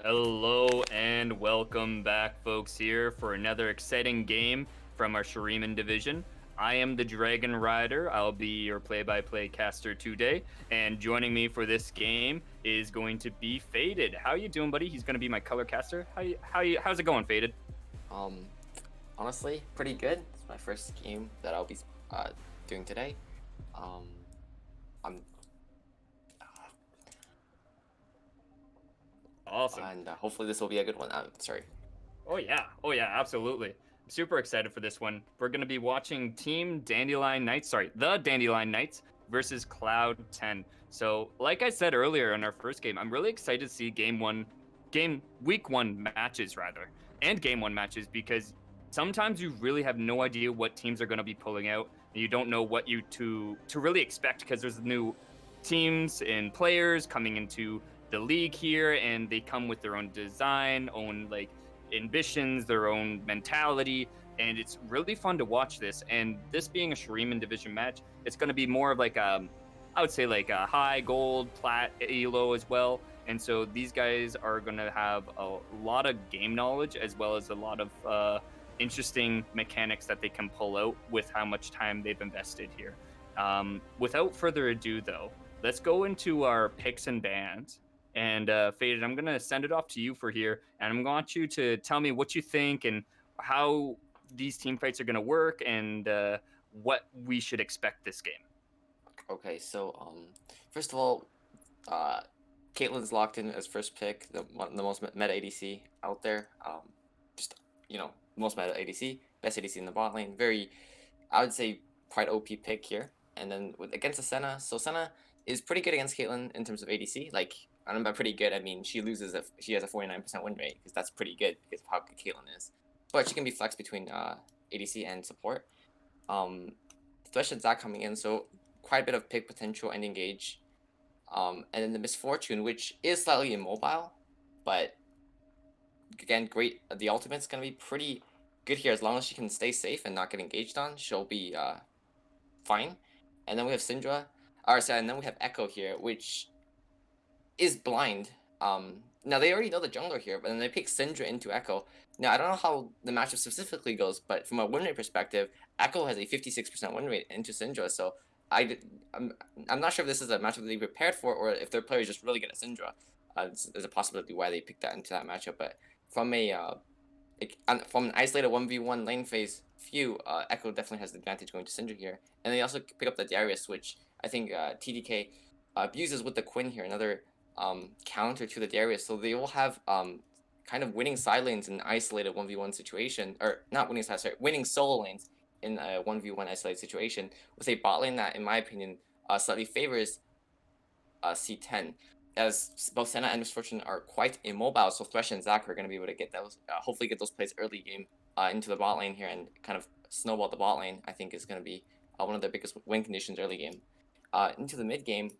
Hello and welcome back, folks, here for another exciting game from our Shurima division. I am the Dragon Rider. I'll be your play-by-play caster today, and joining me for this game is going to be Faded. How you doing, buddy? He's going to be my color caster. How's it going, Faded? Um, Honestly, pretty good. It's my first game that I'll be doing today. Um, I'm Awesome. and hopefully this will be a good one. I'm sorry. Oh yeah, absolutely. I'm super excited for this one. We're going to be watching the Dandelion Knights versus Cloud 10. So, like I said earlier in our first game, I'm really excited to see week 1 matches rather, and game 1 matches because sometimes you really have no idea what teams are going to be pulling out and you don't know what you to really expect because there's new teams and players coming into the league here, and they come with their own design, own like ambitions, their own mentality, and it's really fun to watch this. And this being a Shuriman division match, it's going to be more of like I would say like a high gold, plat, elo as well. And so these guys are going to have a lot of game knowledge as well as a lot of interesting mechanics that they can pull out with how much time they've invested here. Without further ado, though, let's go into our picks and bans. And Faded, I'm gonna send it off to you for here, and I want you to tell me what you think and how these team fights are gonna work, and what we should expect this game. Okay, so first of all, uh, Caitlyn's locked in as first pick, the most meta ADC out there. Just most meta ADC, best ADC in the bot lane. Very, I would say, quite OP pick here. And then against the Senna, so Senna is pretty good against Caitlyn in terms of ADC. Like, I don't know, by pretty good, I mean she loses if she has a 49% win rate because that's pretty good because of how good Caitlyn is. But she can be flexed between ADC and support. Thresh and Zac coming in, so quite a bit of pick potential and engage. And then the Misfortune, which is slightly immobile, but again, great. The ultimate's gonna be pretty good here as long as she can stay safe and not get engaged on. She'll be fine. And then we have Syndra. And then we have Echo here, which is blind. Now they already know the jungler here, but then they pick Syndra into Echo. Now I don't know how the matchup specifically goes, but from a win rate perspective, Echo has a 56% win rate into Syndra. So I'm not sure if this is a matchup they prepared for or if their players just really good at Syndra. There's a possibility why they picked that into that matchup, but from a from an isolated 1v1 lane phase view, Echo definitely has the advantage going to Syndra here. And they also pick up the Darius, which I think TDK abuses with the Quinn here, another counter to the Darius. So they will have kind of winning side lanes in an isolated 1v1 situation, or not winning side, sorry, winning solo lanes in a 1v1 isolated situation with a bot lane that, in my opinion, slightly favors C10. As both Senna and Misfortune are quite immobile, so Thresh and Zac are going to be able to get those, hopefully get those plays early game into the bot lane here and kind of snowball the bot lane. I think is going to be one of their biggest win conditions early game. Into the mid game,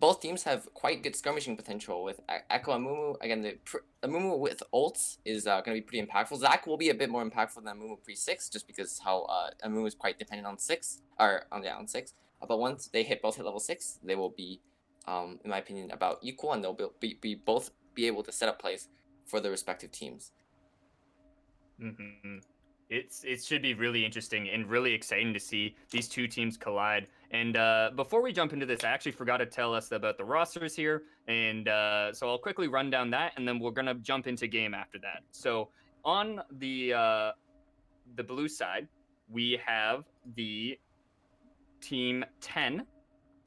both teams have quite good skirmishing potential with Echo and Mumu. Again, the Mumu with ults is going to be pretty impactful. Zac will be a bit more impactful than Mumu pre-6 just because how Mumu is quite dependent on 6, or on 6. But once they both hit level 6, they will be in my opinion, about equal, and they'll both be able to set up plays for the respective teams. Mm-hmm. It should be really interesting and really exciting to see these two teams collide. And before we jump into this, I actually forgot to tell us about the rosters here, and so I'll quickly run down that, and then we're gonna jump into game after that. So on the blue side, we have the team 10,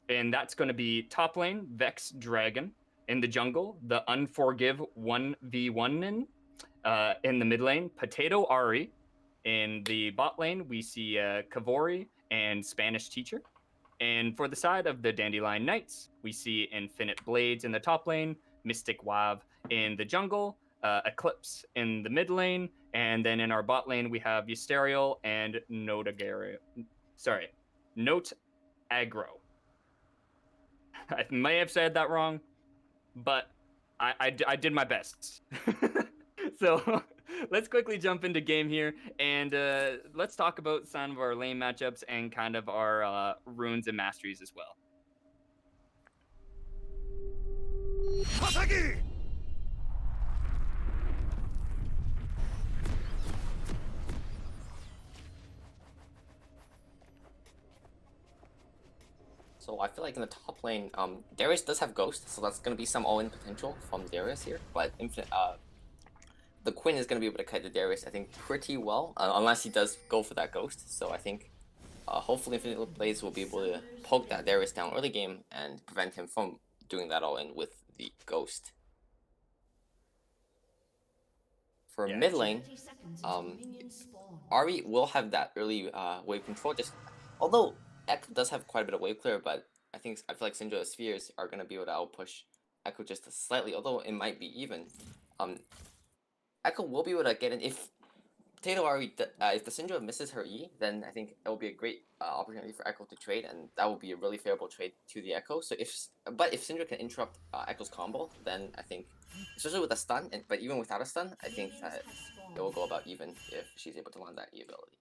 and that's going to be top lane Vex Dragon. In the jungle, the Unforgive 1v1 in the mid lane, Potato Ari. In the bot lane, we see Kavori and Spanish Teacher. And for the side of the Dandelion Knights, we see Infinite Blades in the top lane, Mystic Wav in the jungle, Eclipse in the mid lane, and then in our bot lane, we have Ysterial and Note Aggro. I may have said that wrong, but I did my best. So let's quickly jump into game here, and let's talk about some of our lane matchups and kind of our runes and masteries as well. まさぎ So I feel like in the top lane, Darius does have Ghost, so that's gonna be some all-in potential from Darius here. But Infinite, the Quinn is gonna be able to cut the Darius, I think, pretty well, unless he does go for that Ghost. So I think, hopefully, Infinite Blaze will be able to poke that Darius down early game and prevent him from doing that all-in with the Ghost. For Yeah, mid lane, Ari will have that early wave control. Just although Echo does have quite a bit of wave clear, but I feel like Syndra's spheres are gonna be able to outpush Echo just slightly. Although it might be even, Echo will be able to get in if Potato Ari. If the Syndra misses her E, then I think it will be a great opportunity for Echo to trade, and that will be a really favorable trade to the Echo. So if Syndra can interrupt Echo's combo, then I think, especially with a stun, but even without a stun, I think that it will go about even if she's able to land that E ability.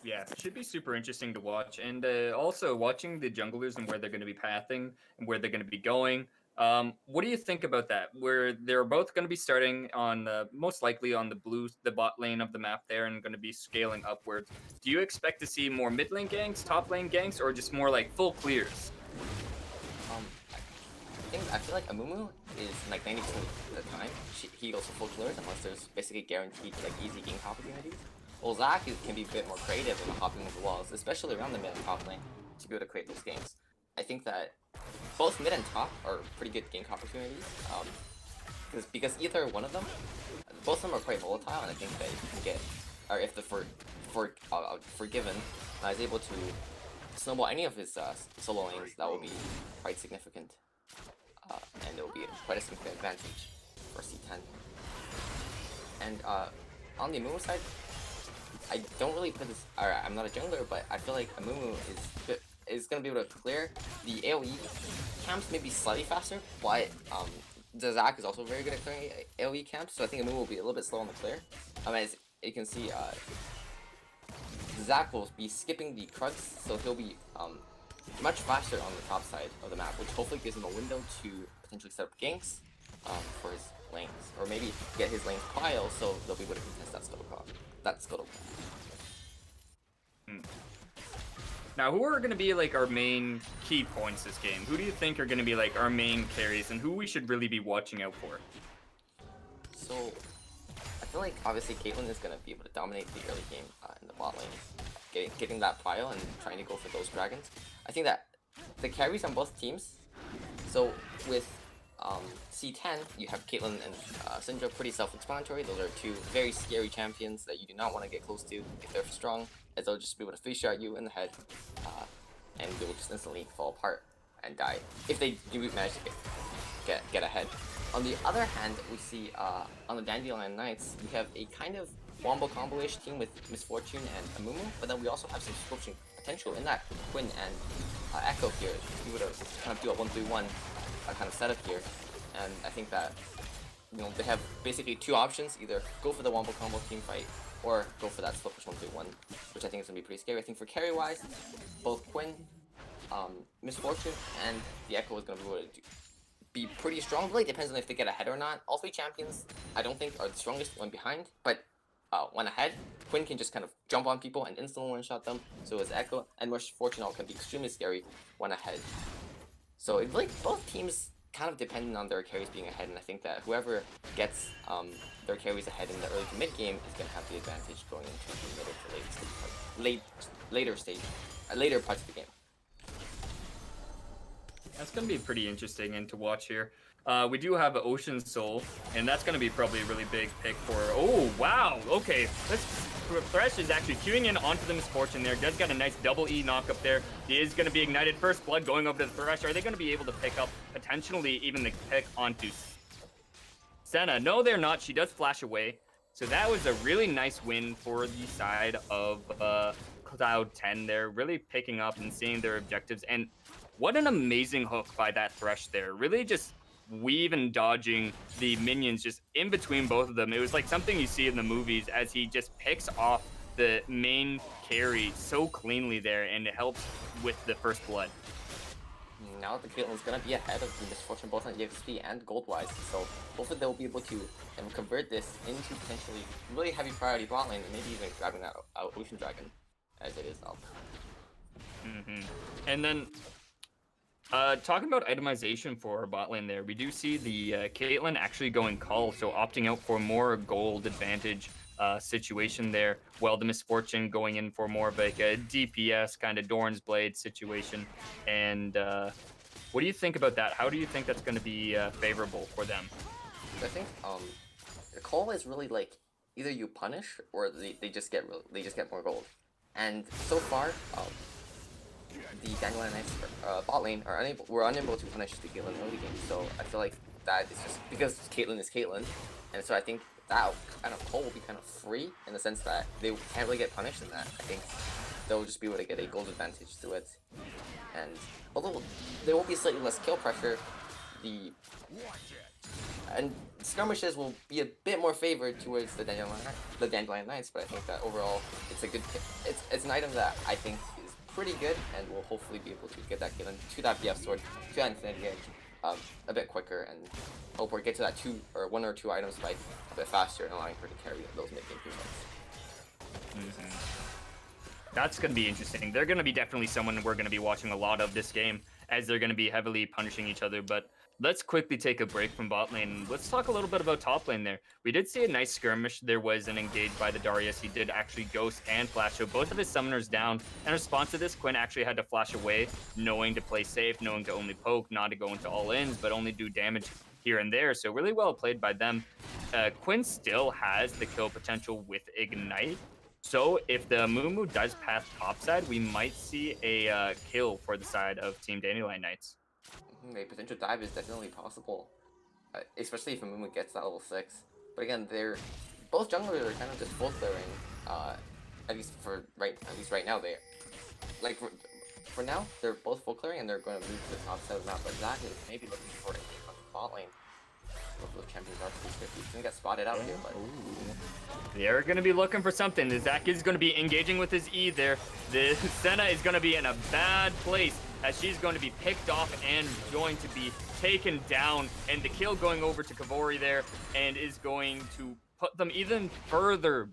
Yeah, it should be super interesting to watch. And also watching the junglers and where they're going to be pathing and where they're going to be going. What do you think about that? Where they're both going to be starting on most likely on the bot lane of the map there, and going to be scaling upwards. Do you expect to see more mid lane ganks, top lane ganks, or just more like full clears? I feel like Amumu is like 90% of the time he goes for full clears unless there's basically guaranteed like easy gank opportunities. Well, Zach can be a bit more creative in hopping over walls, especially around the mid and top lane, to be able to create those games. I think that both mid and top are pretty good gank opportunities, because either one of them, both of them are quite volatile, and I think that if you can get, or if the Forgiven is able to snowball any of his solo lanes, that will be quite significant. And it will be quite a significant advantage for C10. And on the Amumu side, I don't really put this. I'm not a jungler, but I feel like Amumu is going to be able to clear the AOE camps maybe slightly faster, but the Zac is also very good at clearing AOE camps, so I think Amumu will be a little bit slow on the clear. As you can see, Zac will be skipping the Krugs, so he'll be much faster on the top side of the map, which hopefully gives him a window to potentially set up ganks for his lanes, or maybe get his lanes pile so they'll be able to contest that scuttle. Now, who are going to be like our main key points this game? Who do you think are going to be like our main carries, and who we should really be watching out for? So, I feel like obviously Caitlyn is going to be able to dominate the early game in the bot lane, getting that pile and trying to go for those dragons. I think that the carries on both teams. So with C10, you have Caitlyn and Syndra, pretty self-explanatory. Those are two very scary champions that you do not want to get close to if they're strong, as they'll just be able to face shot you in the head, and they will just instantly fall apart and die if they do manage to get ahead. On the other hand, we see on the Dandelion Knights, we have a kind of wombo combo-ish team with Miss Fortune and Amumu, but then we also have some scorching potential in that Quinn and Echo here. We would kind of do a 1-3-1 kind of setup here, and I think that they have basically two options: either go for the wombo combo team fight or go for that slow push 1-3-1, which I think is gonna be pretty scary. I think for carry wise, both Quinn, Miss Fortune, and the Echo is gonna be able to be pretty strong. It really depends on if they get ahead or not. All three champions, I don't think, are the strongest when behind, but when ahead, Quinn can just kind of jump on people and instantly one-shot them. So is Echo, and Miss Fortune can be extremely scary when ahead. So it really, both teams kind of dependent on their carries being ahead, and I think that whoever gets their carries ahead in the early to mid game is going to have the advantage going into the middle to later parts of the game. That's going to be pretty interesting and to watch here. We do have Ocean Soul, and that's going to be probably a really big pick for... Oh, wow. Okay. Thresh is actually queuing in onto the Misfortune there. Does got a nice double E knock up there. He is going to be ignited. First blood going over to the Thresh. Are they going to be able to pick up, potentially even the pick onto Senna? No, they're not. She does flash away. So that was a really nice win for the side of Cloud 10 there. Really picking up and seeing their objectives. And what an amazing hook by that Thresh there. Really just weave and dodging the minions just in between both of them. It was like something you see in the movies as he just picks off the main carry so cleanly there, and it helps with the first blood. Now the Caitlyn's gonna be ahead of the Misfortune both on EXP and gold-wise, so hopefully they'll be able to convert this into potentially really heavy priority bot lane, and maybe even grabbing that Ocean Dragon as it is up. And then talking about itemization for our bot lane there, we do see the Caitlyn actually going call, so opting out for more gold advantage situation there, while the Misfortune going in for more of like a DPS kind of Dorn's Blade situation. And what do you think about that? How do you think that's going to be favorable for them? I think the call is really like either you punish or they just get more gold. And so far, the Dandelion Knights bot lane were unable to punish the Caitlyn early game. So I feel like that is just because Caitlyn is Caitlyn, and so I think that kind of call will be kind of free in the sense that they can't really get punished in that. I think they'll just be able to get a gold advantage through it, and although there will be slightly less kill pressure, the and skirmishes will be a bit more favored towards the Dandelion Knights, but I think that overall it's a good it's an item that I think is pretty good and will hopefully be able to get that Caitlyn to that BF sword, to that Infinity Edge a bit quicker, and hope we get to that one or two item spike a bit faster and allowing her to carry those mid-game fights. That's going to be interesting. They're going to be definitely someone we're going to be watching a lot of this game, as they're going to be heavily punishing each other. But let's quickly take a break from bot lane. Let's talk a little bit about top lane there. We did see a nice skirmish. There was an engage by the Darius. He did actually ghost and flash, so both of his summoners down. In response to this, Quinn actually had to flash away, knowing to play safe, knowing to only poke, not to go into all-ins, but only do damage here and there. So really well played by them. Quinn still has the kill potential with Ignite. So if the Mumu does pass topside, we might see a kill for the side of Team Dandelion Knights. A potential dive is definitely possible, especially if a Mumu gets that level 6. But again, both junglers are kind of just full clearing. At least right now for now they're both full clearing and they're going to move to the top side of the map. But Zach is maybe looking for a game on the bot lane. Both champions are 350. He's gonna get spotted out here, but they're gonna be looking for something. Zach is gonna be engaging with his E there. The Senna is gonna be in a bad place as she's going to be picked off and going to be taken down. And the kill going over to Kavori there and is going to put them even further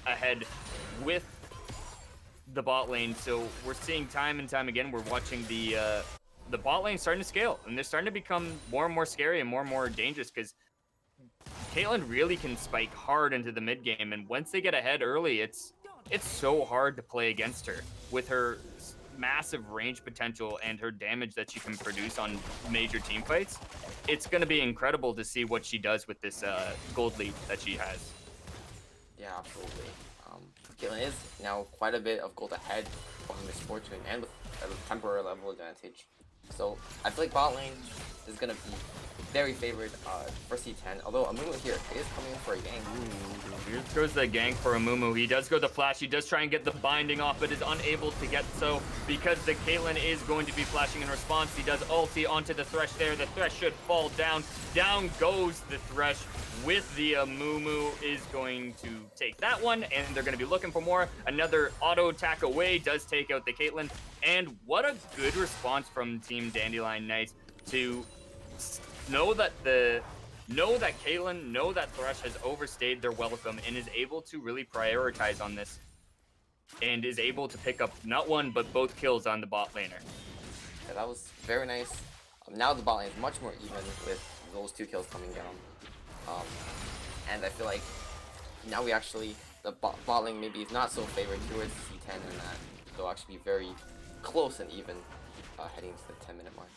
ahead with the bot lane. So we're seeing time and time again, we're watching the bot lane starting to scale, and they're starting to become more and more scary and more dangerous because Caitlyn really can spike hard into the mid game, and once they get ahead early, it's so hard to play against her with her massive range potential and her damage that she can produce on major team fights. It's going to be incredible to see what she does with this gold lead that she has. Yeah, absolutely. Caitlyn is now quite a bit of gold ahead of Misfortune and with a temporary level advantage. So I feel like bot lane is gonna be very favored for C10. Although Amumu here is coming in for a gank. Here goes the gank for Amumu. He does go the flash. He does try and get the binding off, but is unable to get so because the Caitlyn is going to be flashing in response. He does ulti onto the Thresh there. The Thresh should fall down. Down goes the Thresh with the Amumu is going to take that one, and they're going to be looking for more. Another auto attack away does take out the Caitlyn, and what a good response from Team Dandelion Knights to know that Caitlyn, know that Thresh has overstayed their welcome and is able to really prioritize on this and is able to pick up not one but both kills on the bot laner. Yeah, that was very nice. Now the bot lane is much more even with those 2 kills coming down. And I feel like now the bot lane maybe is not so favored towards C10, and that they'll actually be very close and even heading to the 10-minute mark.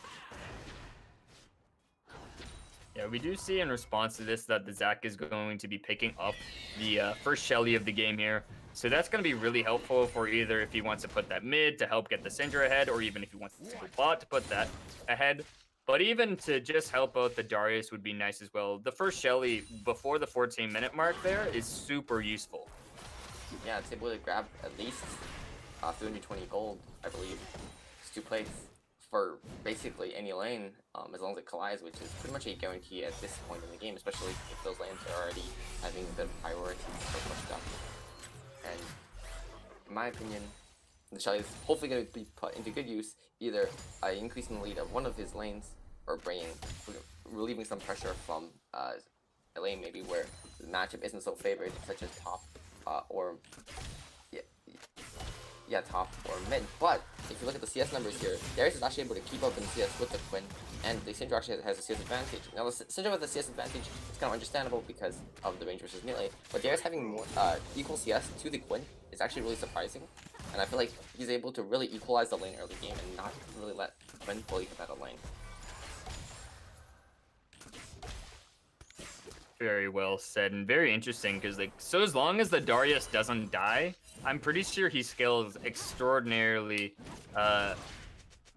Yeah, we do see in response to this that the Zac is going to be picking up the first Shelly of the game here. So that's going to be really helpful for either if he wants to put that mid to help get the Syndra ahead, or even if he wants to go bot to put that ahead. But even to just help out the Darius would be nice as well. The first Shelly before the 14-minute mark there is super useful. Yeah, it's able to grab at least 320 gold, I believe. It's 2 plates for basically any lane, as long as it collides, which is pretty much a guarantee at this point in the game, especially if those lanes are already having a bit of priority for pushed up. And in my opinion, the Shelly is hopefully going to be put into good use, either by increasing the lead of one of his lanes, or relieving some pressure from a lane maybe where the matchup isn't so favored, such as top, or top or mid. But if you look at the CS numbers here, Darius is actually able to keep up in CS with the Quinn, and the Syndra actually has a CS advantage. Now the Syndra with the CS advantage is kind of understandable because of the range versus melee, but Darius having more equal CS to the Quinn is actually really surprising, and I feel like he's able to really equalize the lane early game and not really let Quinn fully hit that lane. Very well said, and very interesting, because like, so as long as the Darius doesn't die, I'm pretty sure he scales extraordinarily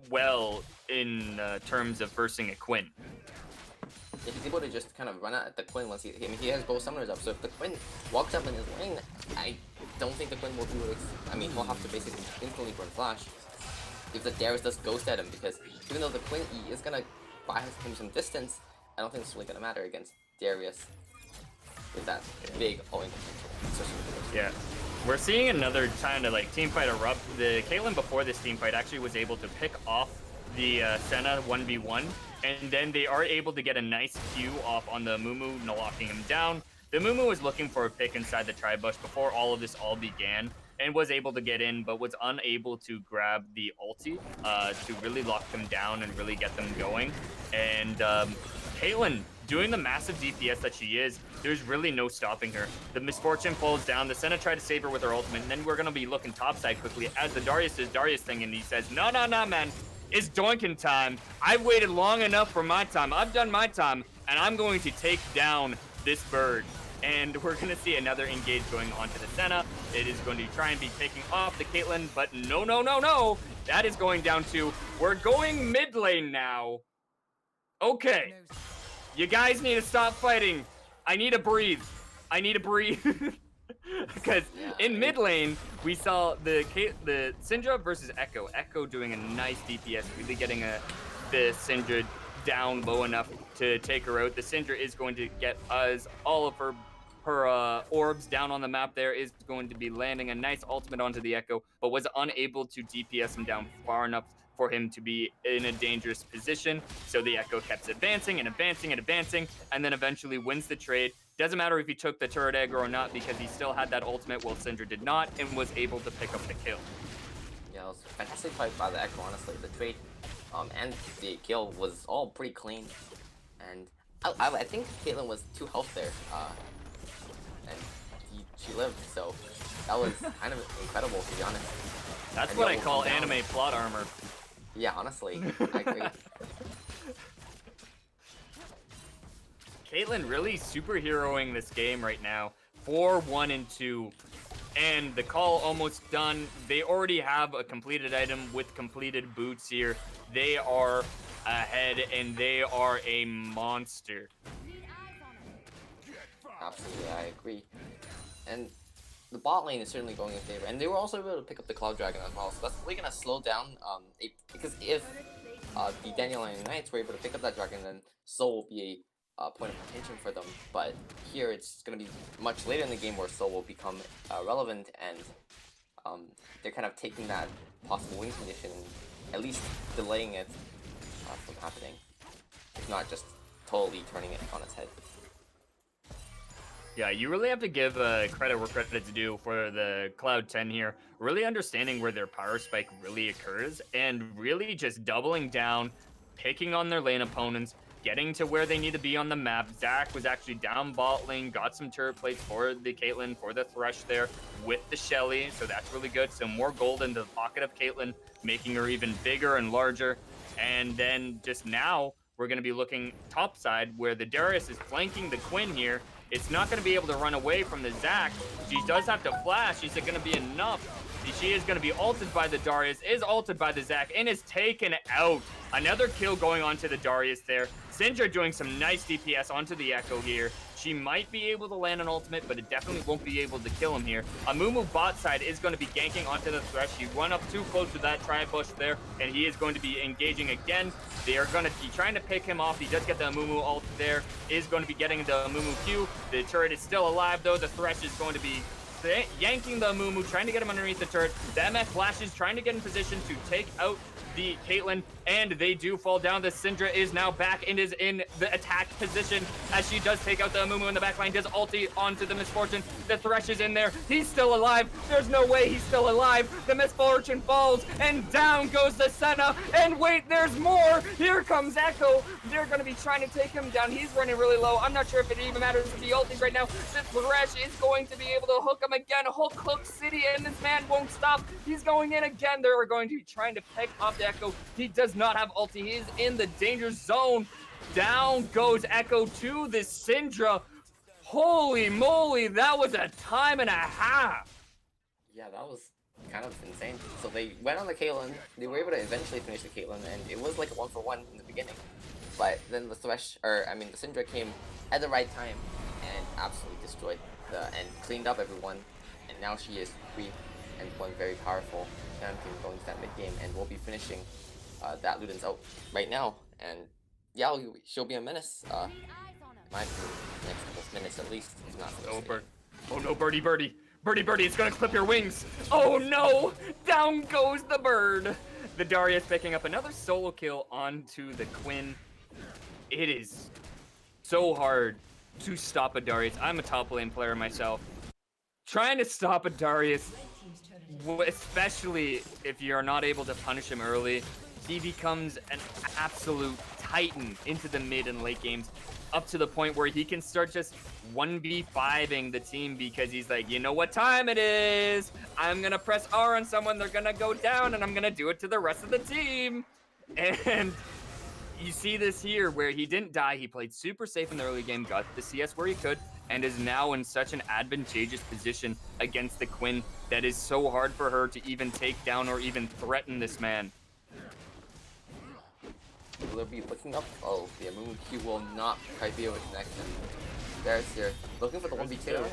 well in terms of versing a Quinn. Yeah, he's able to just kind of run out at the Quinn once he has both summoners up. So if the Quinn walks up in his lane, I don't think the Quinn will do it. I mean, he'll have to basically instantly burn flash if the Darius does ghost at him, because even though the Quinn E is gonna buy him some distance, I don't think it's really gonna matter against Darius with that big owing potential. Yeah. We're seeing another kind of like team fight erupt. The Caitlyn before this team fight actually was able to pick off the Senna 1v1, and then they are able to get a nice Q off on the Mumu, locking him down. The Mumu was looking for a pick inside the tri-bush before all of this all began, and was able to get in, but was unable to grab the ulti to really lock them down and really get them going. And Caitlyn, doing the massive DPS that she is, there's really no stopping her. The Misfortune falls down, the Senna tried to save her with her ultimate, and then we're gonna be looking topside quickly as the Darius does Darius thing, and he says, no, man, it's doinking time. I've waited long enough for my time. I've done my time, and I'm going to take down this bird. And we're gonna see another engage going onto the Senna. It is going to try and be taking off the Caitlyn, but no. That is going down to, we're going mid lane now. Okay. You guys need to stop fighting. I need to breathe. Because in mid lane, we saw the Syndra versus Echo. Echo doing a nice DPS, really getting the Syndra down low enough to take her out. The Syndra is going to get us all of her orbs down on the map. There is going to be landing a nice ultimate onto the Echo, but was unable to DPS him down far enough for him to be in a dangerous position. So the Echo kept advancing, and then eventually wins the trade. Doesn't matter if he took the turret aggro or not, because he still had that ultimate while Syndra did not, and was able to pick up the kill. Yeah, it was a fantastic fight by the Echo, honestly. The trade and the kill was all pretty clean. And I think Caitlyn was 2 health there. And she lived, so that was kind of incredible, to be honest. That's and what I call anime plot armor. Yeah, honestly, I agree. Caitlyn really superheroing this game right now. 4-1-2. And the call almost done. They already have a completed item with completed boots here. They are ahead, and they are a monster. Absolutely, I agree. And the bot lane is certainly going in favor, and they were also able to pick up the Cloud Dragon as well, so that's really going to slow down, because if the Dandelion Knights were able to pick up that dragon, then Soul will be a point of contention for them, but here it's going to be much later in the game where Soul will become relevant, and they're kind of taking that possible win condition and at least delaying it from happening, if not just totally turning it on its head. Yeah, you really have to give credit where credit's due for the Cloud 10 here. Really understanding where their power spike really occurs and really just doubling down, picking on their lane opponents, getting to where they need to be on the map. Zach was actually down bot lane, got some turret plates for the Caitlyn, for the Thresh there with the Shelly, so that's really good. So more gold into the pocket of Caitlyn, making her even bigger and larger. And then just now, we're going to be looking topside where the Darius is flanking the Quinn here. It's not going to be able to run away from the Zac. She does have to flash. Is it going to be enough? She is going to be ulted by the Darius, is ulted by the Zac, and is taken out. Another kill going on to the Darius there. Syndra doing some nice DPS onto the Echo here. She might be able to land an ultimate, but it definitely won't be able to kill him here. Amumu bot side is going to be ganking onto the Thresh. He run up too close to that tri-bush there, and he is going to be engaging again. They are going to be trying to pick him off. He does get the Amumu ult there, is going to be getting the Amumu Q. The turret is still alive, though. The Thresh is going to be yanking the Amumu, trying to get him underneath the turret. The MF flashes, trying to get in position to take out the Caitlyn, and they do fall down. The Syndra is now back and is in the attack position as she does take out the Amumu in the backline, does ulti onto the Misfortune. The Thresh is in there. He's still alive. There's no way he's still alive. The Misfortune falls, and down goes the Senna. And wait, there's more. Here comes Echo. They're going to be trying to take him down. He's running really low. I'm not sure if it even matters if he ultis right now. The Thresh is going to be able to hook him again. Hook City, and this man won't stop. He's going in again. They're going to be trying to pick up Echo. He does not have ulti. He is in the danger zone. Down goes Echo to the Syndra. Holy moly, that was a time and a half. Yeah, that was kind of insane. So they went on the Caitlyn. They were able to eventually finish the Caitlyn, and it was like a 1-for-1 in the beginning. But then the Syndra came at the right time and absolutely destroyed and cleaned up everyone. And now she is 3 and 1 very powerful champion going to that mid game, and we'll be finishing that Luden's out right now. And yeah, she'll be a menace. My next couple of minutes at least, if not for this. Oh no, birdie, it's gonna clip your wings. Oh no, down goes the bird. The Darius picking up another solo kill onto the Quinn. It is so hard to stop a Darius. I'm a top lane player myself. Trying to stop a Darius, especially if you're not able to punish him early, he becomes an absolute titan into the mid and late games, up to the point where he can start just 1v5ing the team because he's like, you know what time it is? I'm gonna press R on someone, they're gonna go down, and I'm gonna do it to the rest of the team. And you see this here where he didn't die. He played super safe in the early game, got the CS where he could, and is now in such an advantageous position against the Quinn that is so hard for her to even take down or even threaten this man. Will be looking up? Oh, the Amumu Q will not quite be able to connect him. There's here, looking for the 1v2.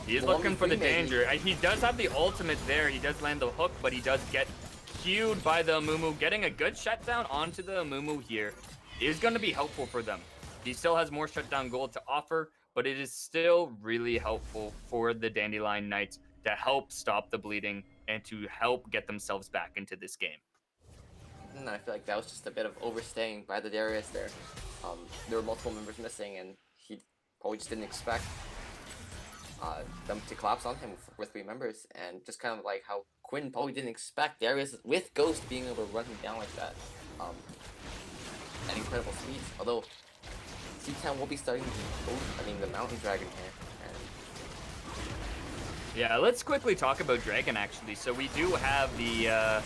He is looking for the danger. He does have the ultimate there. He does land the hook, but he does get queued by the Amumu. Getting a good shutdown onto the Amumu here is going to be helpful for them. He still has more shutdown gold to offer, but it is still really helpful for the Dandelion Knights to help stop the bleeding and to help get themselves back into this game. And I feel like that was just a bit of overstaying by the Darius there. There were multiple members missing, and he probably just didn't expect them to collapse on him with 3 members, and just kind of like how Quinn probably didn't expect Darius with Ghost being able to run him down like that at incredible speed. Although C10 will be starting the Mountain Dragon here. Yeah, let's quickly talk about Dragon actually. So we do have the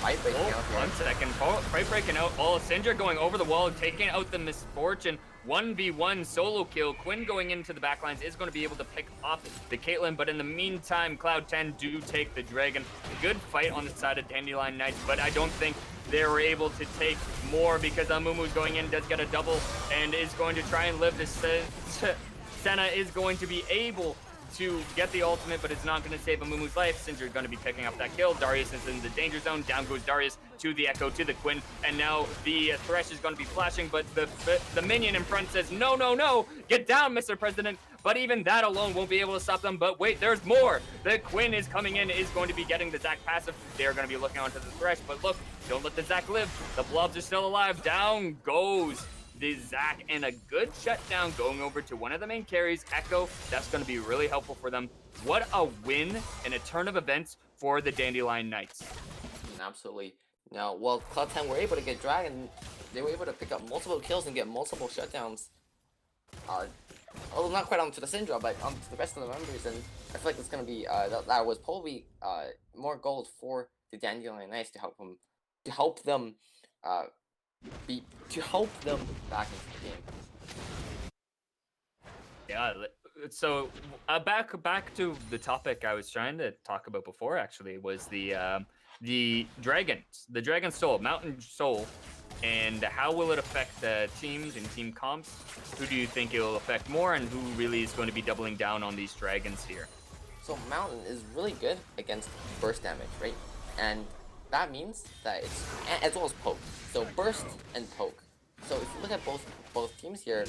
Fight breaking out here. 1 second. Fight breaking out. Oh, Syndra going over the wall, taking out the Misfortune. 1v1 solo kill. Quinn going into the backlines is going to be able to pick up the Caitlyn, but in the meantime, Cloud10 do take the Dragon. Good fight on the side of Dandelion Knights, but I don't think they were able to take more because Amumu's going in, does get a double, and is going to try and live this. Senna is going to be able to get the ultimate, but it's not going to save Amumu's life. Syndra is going to be picking up that kill. Darius is in the danger zone. Down goes Darius to the Echo, to the Quinn, and now the Thresh is going to be flashing, but the minion in front says, no, no, no, get down, Mr. President. But even that alone won't be able to stop them. But wait, there's more. The Quinn is coming in, is going to be getting the Zac passive. They're going to be looking onto the Thresh, but look, don't let the Zac live. The Blobs are still alive. Down goes the Zac, and a good shutdown going over to one of the main carries, Echo. That's going to be really helpful for them. What a win and a turn of events for the Dandelion Knights. Absolutely. Now, well, Cloud10 were able to get Dragon. They were able to pick up multiple kills and get multiple shutdowns. Although not quite onto the Syndra, but onto the rest of the members, and I feel like it's going to be that was probably more gold for the Dandelion Knights to help them back into the game. Yeah, so back to the topic I was trying to talk about before. Actually, was the dragons, the Dragon Soul, Mountain Soul, and how will it affect the teams and team comps? Who do you think it will affect more, and who really is going to be doubling down on these dragons here? So Mountain is really good against burst damage, right? And that means that it's as well as poke. So burst and poke. So if you look at both teams here,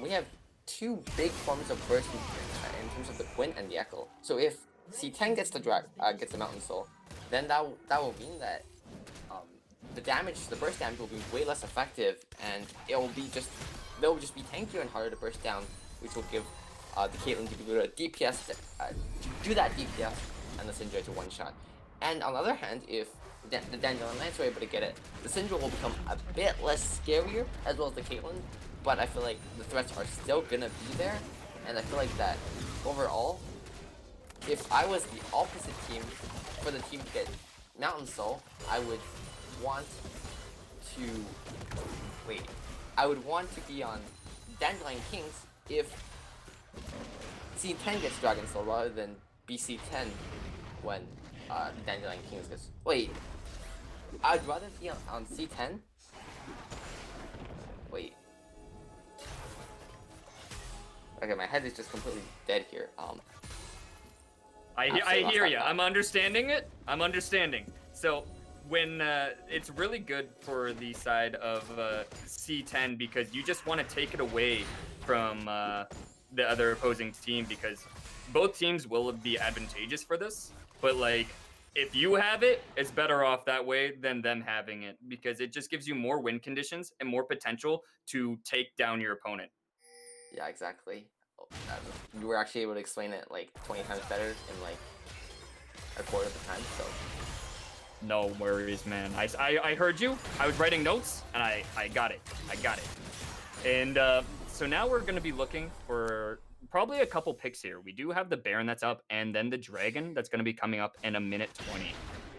we have 2 big forms of burst in terms of the Quinn and the Echo. So if C10 gets the Mountain Soul, then that will mean that the burst damage will be way less effective, and they'll just be tankier and harder to burst down, which will give the Caitlyn to be able to DPS, do that DPS, and the Syndra to one-shot. And on the other hand, if the Dandelion Knights were able to get it, the Syndra will become a bit less scarier, as well as the Caitlyn, but I feel like the threats are still gonna be there, and I feel like that overall, if I was the opposite team, for the team to get Mountain Soul, I would want to be on Dandelion Kings if C10 gets Dragon Soul rather than BC10 when Dandelion Kings gets... Wait, I'd rather be on C10? Wait. Okay, my head is just completely dead here. I hear you. I'm understanding it. I'm understanding. So when it's really good for the side of C10 because you just want to take it away from the other opposing team because both teams will be advantageous for this. But like, if you have it, it's better off that way than them having it because it just gives you more win conditions and more potential to take down your opponent. Yeah, exactly. You were actually able to explain it like 20 times better in like a quarter of the time, so. No worries, man. I heard you. I was writing notes, and I got it. I got it. And so now we're going to be looking for probably a couple picks here. We do have the Baron that's up, and then the Dragon that's going to be coming up in 1:20.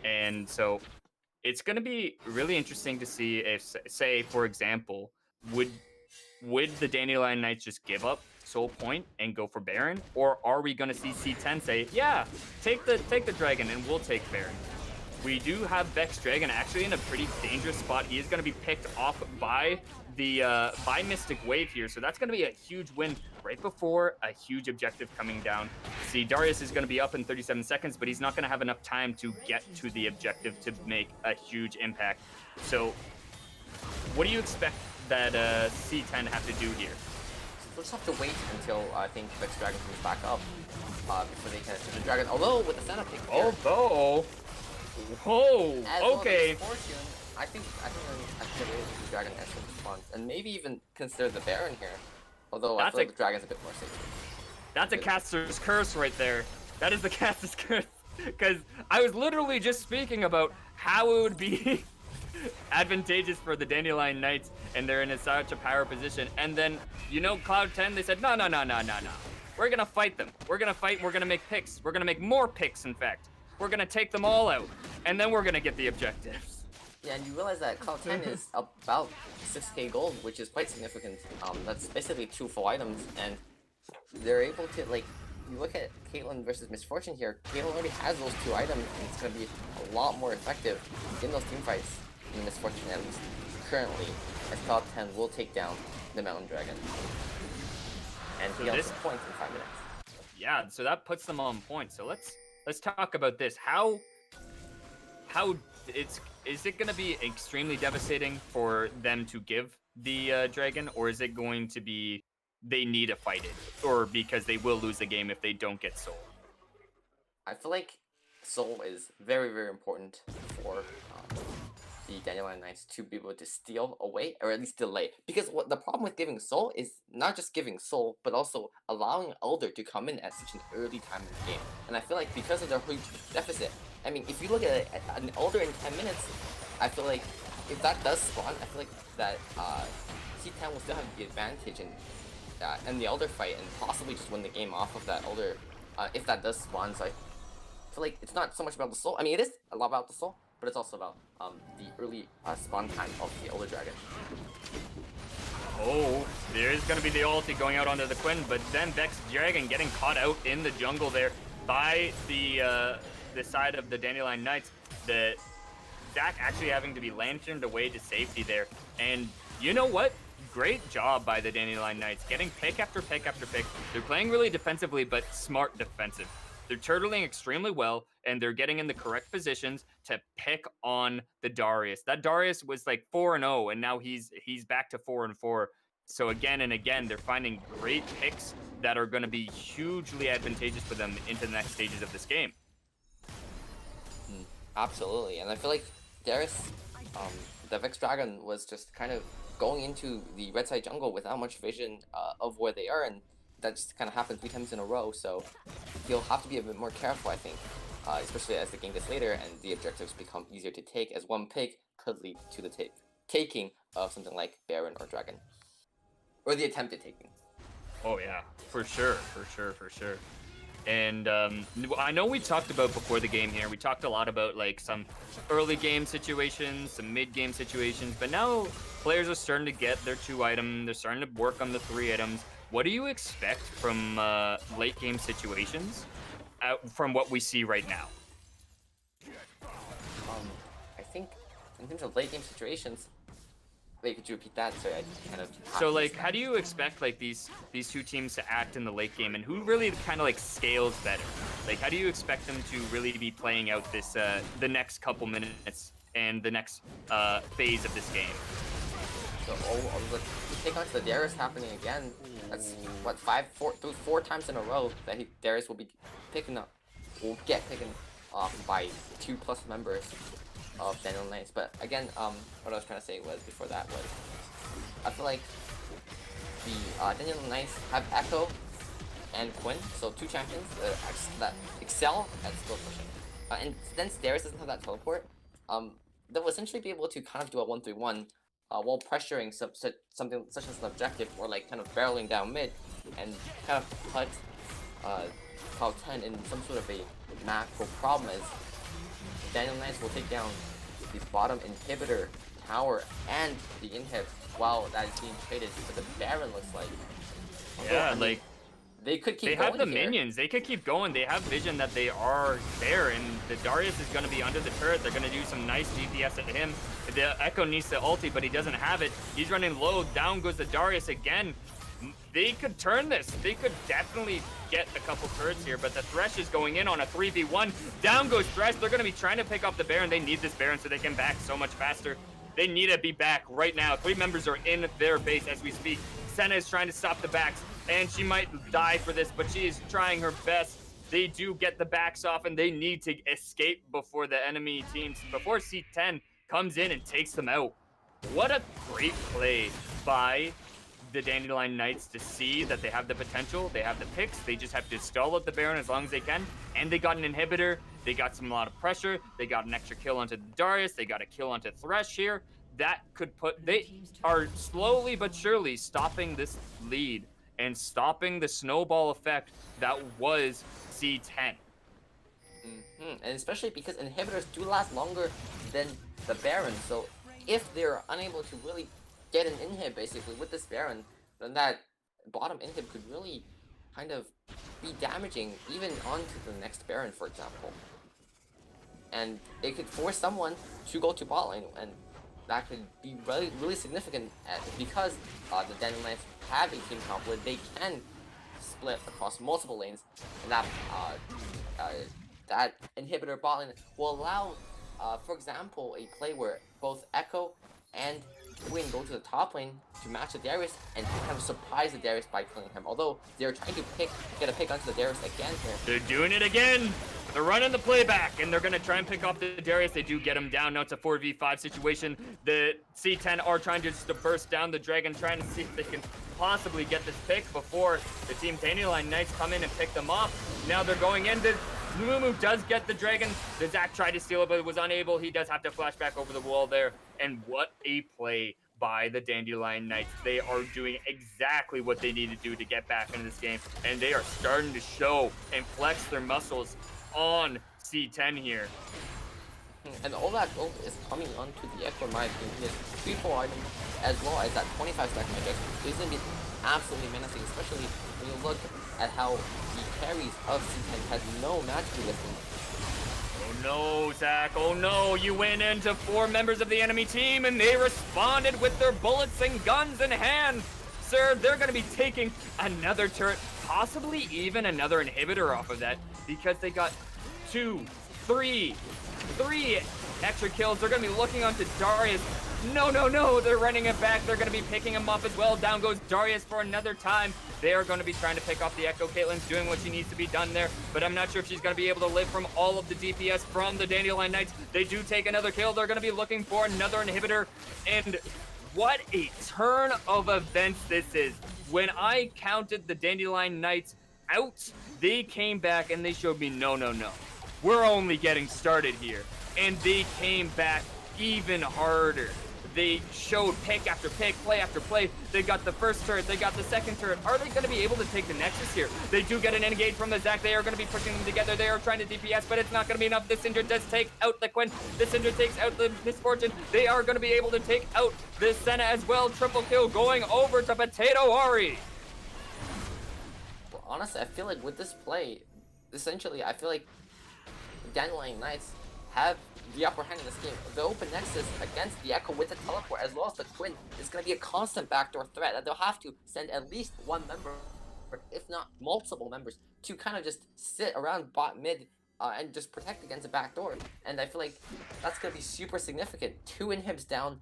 And so it's going to be really interesting to see if, say, for example, would the Dandelion Knights just give up Soul Point and go for Baron, or are we going to see C10 say, yeah, take the Dragon and we'll take Baron? We do have Vex Dragon actually in a pretty dangerous spot. He is going to be picked off by the by Mystic Wave here, so that's going to be a huge win right before a huge objective coming down. See, Darius is going to be up in 37 seconds, but he's not going to have enough time to get to the objective to make a huge impact. So what do you expect that C10 have to do here? We'll just have to wait until I think Vex Dragon comes back up before they can hit the Dragon. Although with the Senna pick here, okay. Fortune, I think the Dragon has some response, and maybe even consider the Baron here. Although I feel like the Dragon's a bit more safe. That's a caster's curse right there. That is the caster's curse. Because I was literally just speaking about how it would be advantageous for the Dandelion Knights, and they're in such a power position. And then, you know, Cloud 10, they said, no. We're going to fight them. We're going to fight, and we're going to make picks. We're going to make more picks, in fact. We're going to take them all out, and then we're going to get the objectives. Yeah, and you realize that Cloud 10 is about 6k gold, which is quite significant. That's basically 2 full items, and they're able to, like, you look at Caitlyn versus Miss Fortune here, Caitlyn already has those 2 items, and it's going to be a lot more effective in those team fights than Miss Fortune, at least currently, as Cloud 10 will take down the Mountain Dragon. And he gets points in 5 minutes. Yeah, so that puts them on point. So let's talk about this. How is it going to be extremely devastating for them to give the Dragon, or is it going to be they need to fight it, or because they will lose the game if they don't get Soul? I feel like Soul is very, very important for the Dandelion Knights to be able to steal away, or at least delay. Because what the problem with giving Soul is not just giving Soul, but also allowing Elder to come in at such an early time in the game. And I feel like because of their huge deficit, I mean, if you look at an Elder in 10 minutes, I feel like if that does spawn, I feel like that C10 will still have the advantage in the Elder fight, and possibly just win the game off of that Elder if that does spawn. So I feel like it's not so much about the Soul. I mean, it is a lot about the Soul, but it's also about the early spawn time of the Elder Dragon. Oh, there's going to be the ulti going out onto the Quinn, but then Vex Dragon getting caught out in the jungle there by the side of the Dandelion Knights. The Zach actually having to be lanterned away to safety there. And you know what? Great job by the Dandelion Knights, getting pick after pick after pick. They're playing really defensively, but smart defensive. They're turtling extremely well, and they're getting in the correct positions to pick on the Darius. That Darius was like 4-0, and now he's back to 4-4. So again and again, they're finding great picks that are going to be hugely advantageous for them into the next stages of this game. Absolutely, and I feel like Darius the Vex Dragon was just kind of going into the red side jungle without much vision of where they are, and that just kind of happened 3 times in a row. So he'll have to be a bit more careful, I think, especially as the game gets later and the objectives become easier to take, as one pick could lead to the taking of something like Baron or Dragon, or the attempted taking. Oh yeah, for sure, for sure, for sure. And I know we talked about before the game here, we talked a lot about like some early game situations, some mid game situations, but now players are starting to get their 2 item, they're starting to work on the 3 items. What do you expect from late game situations from what we see right now? I think in terms of late game situations, wait, could you repeat that? Sorry, I kind of. So like, how do you expect like these 2 teams to act in the late game, and who really kind of like scales better? Like, how do you expect them to really be playing out this the next couple minutes and the next phase of this game? So the pick onto the Darius happening again. That's what 4 times in a row that Darius will be picking up, will get taken off by 2+ members of Dandelion Knights. But again, what I was trying to say was before that was, I feel like the Dandelion Knights have Echo and Quinn, so 2 champions that excel at skill pushing. And since Darius doesn't have that teleport, they'll essentially be able to kind of do a 1-3-1 while pressuring something such as an objective, or like kind of barreling down mid and kind of put Cloud 10 in some sort of a macro problem, as Dandelion Knights will take down the bottom inhibitor tower and the inhib while that is being traded for the Baron, looks like. Yeah, I mean, like they could keep they going have the here. minions. They could keep going. They have vision that they are there, and the Darius is going to be under the turret. They're going to do some nice DPS at him. The Echo needs to ulti, but he doesn't have it. He's running low. Down goes the Darius again. They could turn this. They could definitely get a couple turrets here, but the Thresh is going in on a 3v1. Down goes Thresh. They're going to be trying to pick up the Baron. They need this Baron so they can back so much faster. They need to be back right now. 3 members are in their base as we speak. Senna is trying to stop the backs, and she might die for this, but she is trying her best. They do get the backs off, and they need to escape before the enemy teams, before C10 comes in and takes them out. What a great play by the Dandelion Knights to see that they have the potential, they have the picks, they just have to stall at the Baron as long as they can, and they got an inhibitor, they got a lot of pressure, they got an extra kill onto the Darius, they got a kill onto Thresh here. That could put, they are slowly but surely stopping this lead and stopping the snowball effect that was C10. And especially because inhibitors do last longer than the Baron, so if they're unable to really get an inhib basically with this Baron, then that bottom inhib could really kind of be damaging even onto the next Baron, for example. And it could force someone to go to bot lane, and that could be really significant because the Dandelion Knights have a team comp where they can split across multiple lanes, and that inhibitor bot lane will allow, for example, a play where both Echo and Quinn go to the top lane to match the Darius and kind of surprise the Darius by killing him. Although they're trying to get a pick onto the Darius again here. They're doing it again. They're running the playback, and they're going to try and pick off the Darius. They do get him down. Now it's a 4v5 situation. The C10 are trying just to burst down the Dragon, trying to see if they can possibly get this pick before the Team Dandelion Knights come in and pick them off. Now they're going in. Mumu does get the Dragon. The Zac tried to steal it, but was unable. He does have to flash back over the wall there. And what a play by the Dandelion Knights. They are doing exactly what they need to do to get back into this game, and they are starting to show and flex their muscles on C10 here. And all that gold is coming onto the Echo, in my opinion. His 3-4 items, as well as that 25-stack magic, is going to be absolutely menacing, especially when you look at how the carries of C10 has no magic listing. Oh no, Zac, oh no, you went into 4 members of the enemy team and they responded with their bullets and guns in hand. Sir, they're going to be taking another turret, possibly even another inhibitor off of that, because they got 3 extra kills. They're going to be looking onto Darius. No, they're running it back. They're going to be picking him up as well. Down goes Darius for another time. They are going to be trying to pick off the Echo. Caitlyn's doing what she needs to be done there, but I'm not sure if she's going to be able to live from all of the DPS from the Dandelion Knights. They do take another kill. They're going to be looking for another inhibitor, and what a turn of events this is. When I counted the Dandelion Knights out, they came back and they showed me, no, we're only getting started here. And they came back even harder. They showed pick after pick, play after play. They got the first turret, they got the second turret. Are they going to be able to take the Nexus here? They do get an engage from the Zac. They are going to be pushing them together. They are trying to DPS, but it's not going to be enough. The Syndra does take out the Quinn. The Syndra takes out the Misfortune. They are going to be able to take out the Senna as well. Triple kill going over to Potato Ari. Well, honestly, I feel like with this play, essentially, I feel like Dandelion Knights have the upper hand in this game. The open Nexus against the Echo with the teleport as well as the Quinn is going to be a constant backdoor threat that they'll have to send at least one member, if not multiple members, to kind of just sit around bot mid and just protect against a backdoor. And I feel like that's going to be super significant. 2 inhibs down.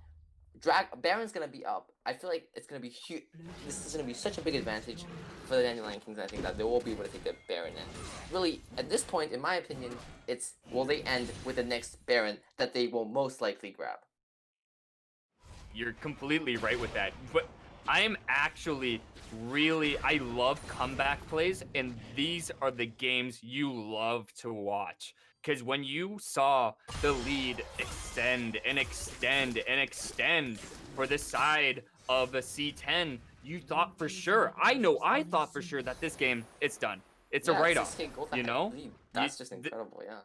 Baron's gonna be up. I feel like it's gonna be huge. This is gonna be such a big advantage for the Dandelion Kings. I think that they will be able to take the Baron. And really, at this point, in my opinion, it's will they end with the next Baron that they will most likely grab. You're completely right with that. But I am actually I love comeback plays, and these are the games you love to watch. Because when you saw the lead extend and extend and extend for the side of a C10, you thought for sure, I thought for sure that this game, it's done. It's a write-off, you know? That's just incredible, yeah.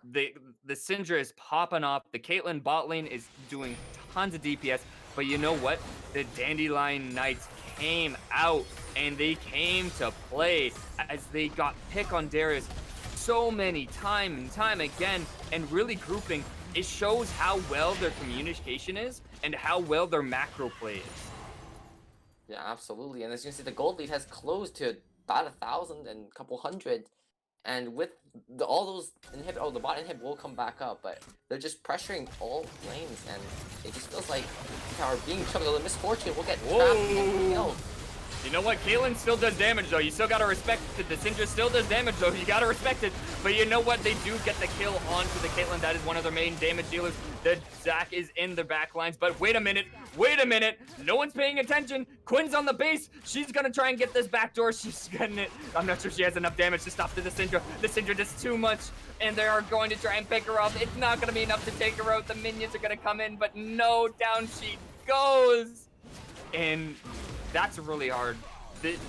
The Syndra is popping off. The Caitlyn bot lane is doing tons of DPS. But you know what? The Dandelion Knights came out and they came to play as they got pick on Darius so many time and time again, and really grouping. It shows how well their communication is and how well their macro play is. Yeah, absolutely. And as you can see, the gold lead has closed to about 1,000 and a couple hundred. And with all those the bot inhib will come back up, but they're just pressuring all lanes, and it just feels like Tower being chugged. The Misfortune will get trapped and killed. You know what? Caitlyn still does damage, though. You still gotta respect it. The Syndra still does damage, though. You gotta respect it. But you know what? They do get the kill onto the Caitlyn. That is one of their main damage dealers. The Zac is in the back lines. But wait a minute. Wait a minute. No one's paying attention. Quinn's on the base. She's gonna try and get this backdoor. She's getting it. I'm not sure she has enough damage to stop the Syndra. The Syndra does too much. And they are going to try and pick her up. It's not gonna be enough to take her out. The minions are gonna come in. But no, down she goes. And that's really hard.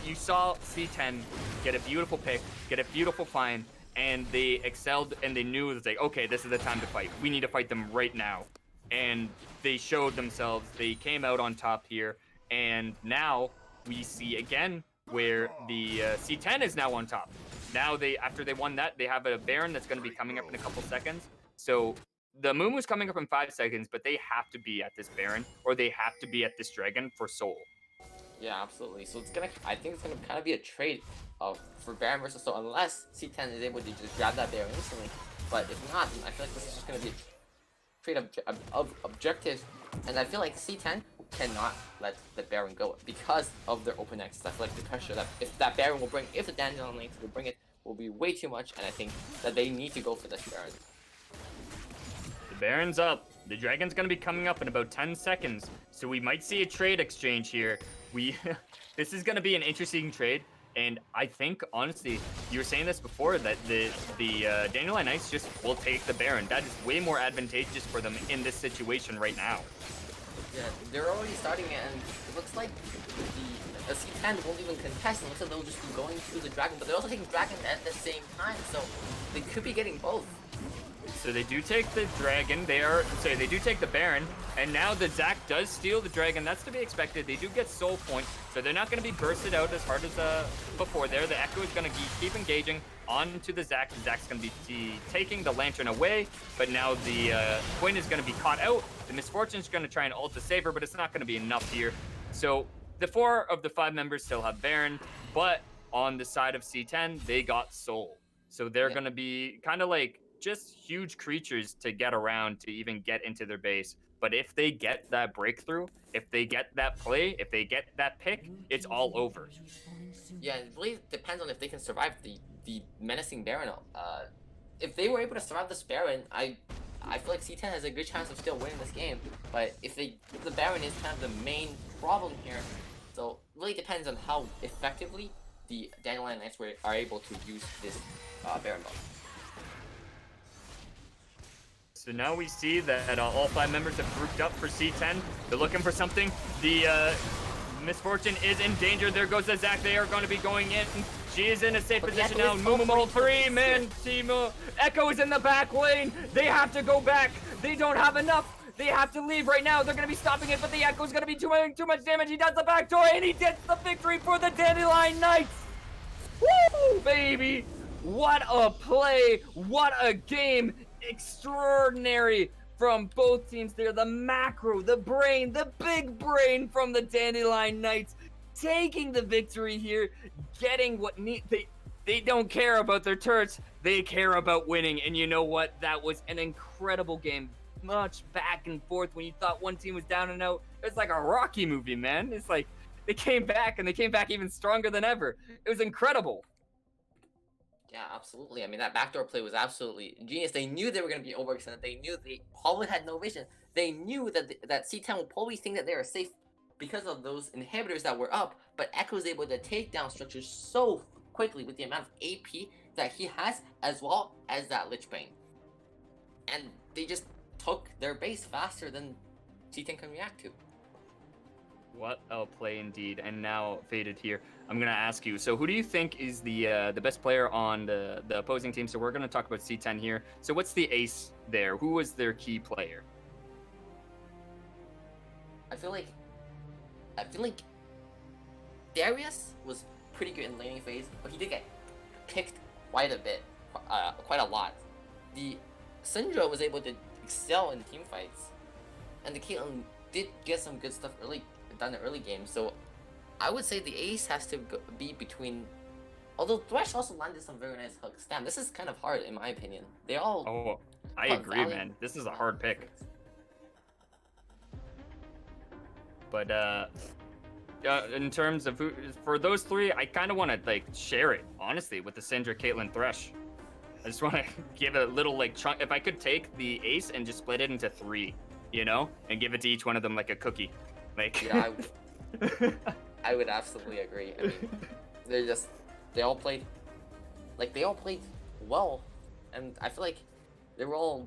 You saw C10 get a beautiful pick, get a beautiful find, and they excelled, and they knew it was like, okay, this is the time to fight. We need to fight them right now. And they showed themselves. They came out on top here, and now we see again where the C10 is now on top. Now after they won that, they have a Baron that's going to be coming up in a couple seconds. So the Moon's coming up in 5 seconds, but they have to be at this Baron, or they have to be at this Dragon for Soul. Yeah, absolutely. So I think it's gonna kind of be a trade for Baron versus Soul, unless C10 is able to just grab that Baron instantly. But if not, then I feel like this is just gonna be a trade of objectives, and I feel like C10 cannot let the Baron go because of their open access. I feel like the pressure that if that Baron will bring, if the Dandelion Knights will bring it, will be way too much, and I think that they need to go for this Baron. The Baron's up. The Dragon's going to be coming up in about 10 seconds, so we might see a trade exchange here. This is going to be an interesting trade, and I think, honestly, you were saying this before, that the Dandelion Knights just will take the Baron. That is way more advantageous for them in this situation right now. Yeah, they're already starting it, and it looks like the C10 won't even contest. It looks like they'll just be going through the Dragon, but they're also taking Dragon at the same time, so they could be getting both. So they do take the Dragon, they do take the Baron, and now the Zac does steal the Dragon. That's to be expected. They do get Soul Point, so they're not going to be bursted out as hard as before there. The Echo is going to keep engaging onto the Zac. The Zac's going to be taking the Lantern away, but now the Quinn is going to be caught out. The Misfortune is going to try and ult to save her, but it's not going to be enough here. So the 4 of the 5 members still have Baron, but on the side of C10, they got Soul. So they're going to be kind of like just huge creatures to get around to even get into their base. But if they get that breakthrough, if they get that play, if they get that pick, it's all over. Yeah, it really depends on if they can survive the menacing Baron. If they were able to survive this Baron, I feel like C10 has a good chance of still winning this game. But if the Baron is kind of the main problem here, so it really depends on how effectively the Dandelion Knights are able to use this Baron buff. So now we see that all 5 members have grouped up for C10. They're looking for something. The Misfortune is in danger. There goes the Zac. They are going to be going in. She is in a safe position now. Mumu, 3-man team. Echo is in the back lane. They have to go back. They don't have enough. They have to leave right now. They're going to be stopping it, but the Echo's going to be too much damage. He does the back door, and he gets the victory for the Dandelion Knights. Woo, baby. What a play. What a game. Extraordinary from both teams there. The macro, the brain, the big brain from the Dandelion Knights taking the victory here, getting what they don't care about their turrets, they care about winning. And you know what? That was an incredible game. Much back and forth. When you thought one team was down and out, it's like a Rocky movie, man. It's like they came back, and they came back even stronger than ever. It was incredible. Yeah, absolutely. I mean, that backdoor play was absolutely genius. They knew they were going to be overextended. They knew they probably had no vision. They knew that C10 would probably think that they were safe because of those inhibitors that were up, but Echo was able to take down structures so quickly with the amount of AP that he has, as well as that Lich Bane. And they just took their base faster than C10 can react to. What a play indeed. And now, Faded here, I'm going to ask you, so who do you think is the best player on the opposing team? So we're going to talk about C10 here. So what's the ace there? Who was their key player? I feel like Darius was pretty good in laning phase, but he did get picked quite a bit, quite a lot. The Syndra was able to excel in team fights, and the Caitlyn did get some good stuff done in the early game. So I would say the ace has to be between. Although Thresh also landed some very nice hooks. Damn, this is kind of hard in my opinion. They all. Oh, I agree, man. This is a hard pick. But in terms of for those three, I kind of want to like share it honestly with the Syndra, Caitlyn, Thresh. I just want to give it a little like chunk. If I could take the ace and just split it into 3, you know, and give it to each one of them like a cookie, like. Yeah, I would absolutely agree. I mean, they all played well, and I feel like they were all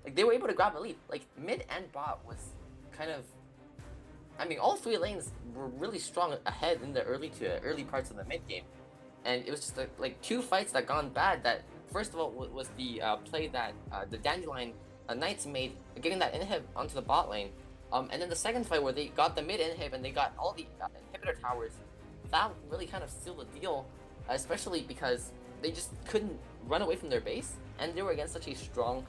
like they were able to grab the lead. Like mid and bot was kind of. I mean, all 3 lanes were really strong ahead in the early parts of the mid game, and it was just like 2 fights that gone bad. That first of all was the play that the Dandelion Knights made, getting that inhib onto the bot lane, and then the second fight where they got the mid inhib and they got all the inhibitor towers. That really kind of sealed the deal, especially because they just couldn't run away from their base, and they were against such a strong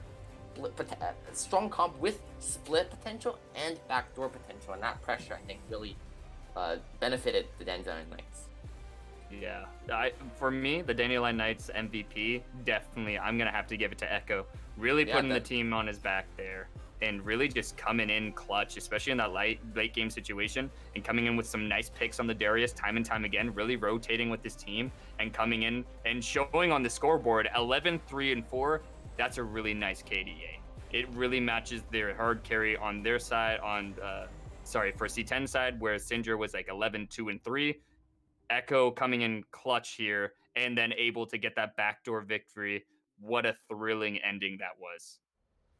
comp with split potential and backdoor potential, and that pressure I think really benefited the Dandelion Knights. Yeah, for me, the Dandelion Knights MVP, definitely, I'm gonna have to give it to Echo. Really putting the team on his back there, and really just coming in clutch, especially in that late game situation, and coming in with some nice picks on the Darius time and time again, really rotating with this team, and coming in and showing on the scoreboard 11, 3, and 4. That's a really nice KDA. It really matches their hard carry on their side, for C10 side, where Syndra was like 11, 2, and 3. Echo coming in clutch here, and then able to get that backdoor victory. What a thrilling ending that was.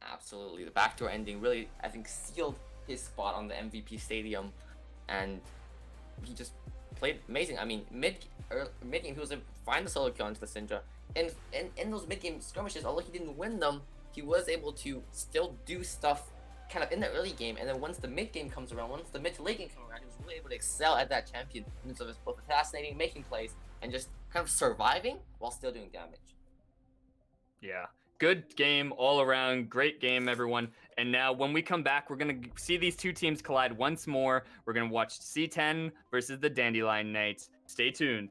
Absolutely. The backdoor ending really, I think, sealed his spot on the MVP stadium, and he just played amazing. I mean, mid game, he was able to find the solo kill onto the Syndra. And in those mid-game skirmishes, although he didn't win them, he was able to still do stuff kind of in the early game. And then once the mid-game comes around, once the mid to late game comes around, he was really able to excel at that champion in terms of both assassinating, making plays, and just kind of surviving while still doing damage. Yeah. Good game all around. Great game, everyone. And now when we come back, we're going to see these 2 teams collide once more. We're going to watch C10 versus the Dandelion Knights. Stay tuned.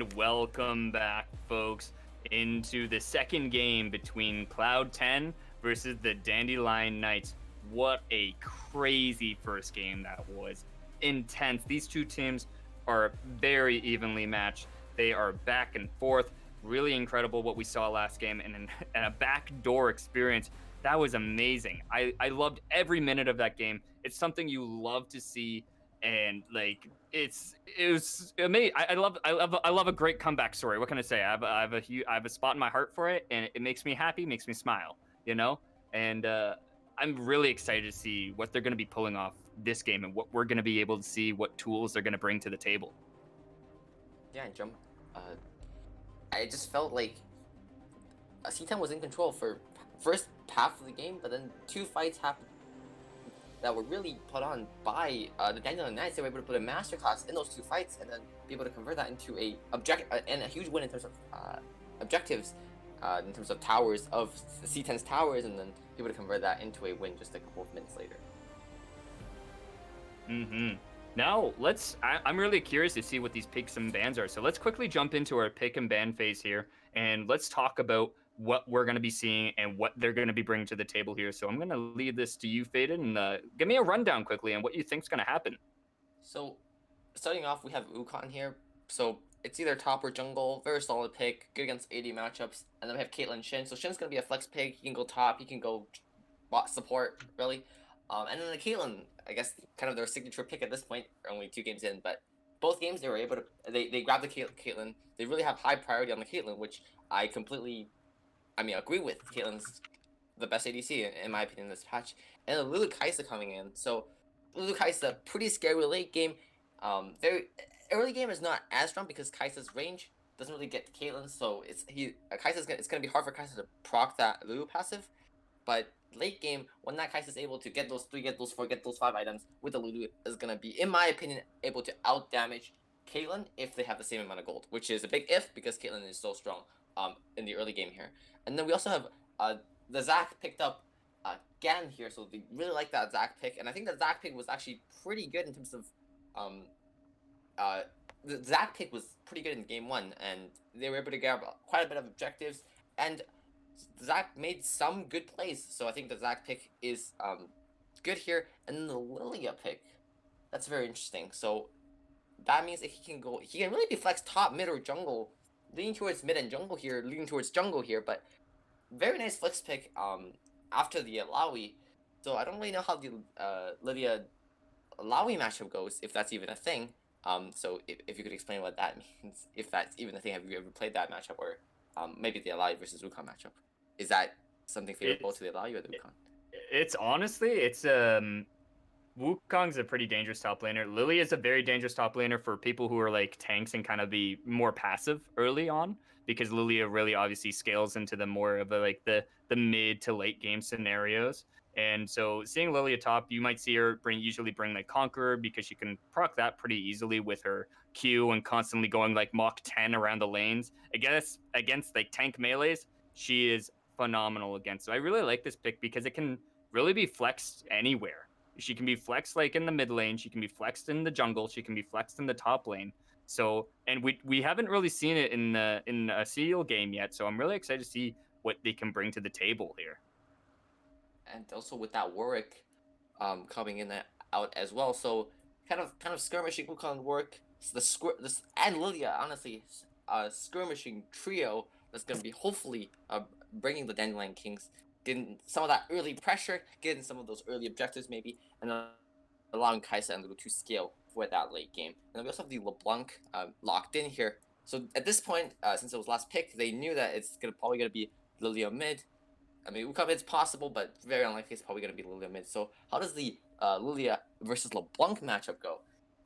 And welcome back, folks, into the second game between Cloud 10 versus the Dandelion Knights. What a crazy first game that was. Intense. These two teams are very evenly matched. They are back and forth. Really incredible what we saw last game, and a backdoor experience. That was amazing. I loved every minute of that game. It's something you love to see, and like it was amazing. I love a great comeback story. What can I say? I have a spot in my heart for it, and it makes me happy, makes me smile. You know, and I'm really excited to see what they're going to be pulling off this game and what we're going to be able to see, what tools they're going to bring to the table. Yeah, and jump. I just felt like C10 was in control for first half of the game, but then two fights happened that were really put on by the Dandelion Knights. They were able to put a masterclass in those two fights, and then be able to convert that into and a huge win in terms of objectives, in terms of towers of C10's towers, and then be able to convert that into a win just a couple of minutes later. Now I'm really curious to see what these picks and bans are. So let's quickly jump into our pick and ban phase here, and let's talk about what we're going to be seeing and what they're going to be bringing to the table here. So I'm going to leave this to you, Faden, and give me a rundown quickly on what you think's going to happen. So, starting off, we have Wukong here. So it's either top or jungle. Very solid pick, good against AD matchups. And then we have Caitlyn Shin. So Shin's gonna be a flex pick. He can go top. He can go bot support, really. And then the Caitlyn, I guess, kind of their signature pick at this point. Only 2 games in, but both games they were able to they grabbed the Caitlyn. They really have high priority on the Caitlyn, which I completely, agree with. Caitlyn's the best ADC in my opinion in this patch. And then Lulu Kaisa coming in. So Lulu Kaisa pretty scary late game. Very early game is not as strong because Kaisa's range doesn't really get to Caitlyn, so it's gonna be hard for Kaisa to proc that Lulu passive. But late game, when that Kaisa's able to get those 3, get those 4, get those 5 items with the Lulu, is gonna be, in my opinion, able to out damage Caitlyn if they have the same amount of gold, which is a big if because Caitlyn is so strong in the early game here. And then we also have the Zac picked up Gan here, so they really like that Zac pick, and I think that Zac pick was actually pretty good in terms of the Zac pick was pretty good in game 1, and they were able to grab quite a bit of objectives, and Zac made some good plays, so I think the Zac pick is good here. And then the Lilia pick, that's very interesting. So that means that he can really be flexed top, mid, or jungle, leaning towards mid and jungle here, leaning towards jungle here, but very nice flex pick after the Alawi. So I don't really know how the Lilia Alawi matchup goes, if that's even a thing. So if you could explain what that means, if that's even a thing. Have you ever played that matchup, or maybe the Alawi versus Wukong matchup? Is that something favorable to the Alawi or the Wukong? It's honestly, Wukong's a pretty dangerous top laner. Lily is a very dangerous top laner for people who are like tanks and kind of be more passive early on, because Lilia really obviously scales into the more of the mid to late game scenarios. And so seeing Lilia top, you might see her usually bring like Conqueror, because she can proc that pretty easily with her Q and constantly going like Mach 10 around the lanes. Against like tank melees, she is phenomenal against. So I really like this pick because it can really be flexed anywhere. She can be flexed like in the mid lane. She can be flexed in the jungle. She can be flexed in the top lane. So, and we haven't really seen it in a seal game yet. So I'm really excited to see what they can bring to the table here. And also with that Warwick, coming in out as well. So kind of skirmishing Wukong Warwick. This and Lilia, honestly, skirmishing trio that's gonna be hopefully bringing the Dandelion Kings, getting some of that early pressure, getting some of those early objectives maybe, and allowing Kaisa and Lulu to scale for that late game. And then we also have the LeBlanc locked in here. So at this point, since it was last pick, they knew that it's probably gonna be Lilia mid. I mean, Wukong mid's possible, but very unlikely it's probably gonna be Lilia mid. So how does the Lilia versus LeBlanc matchup go?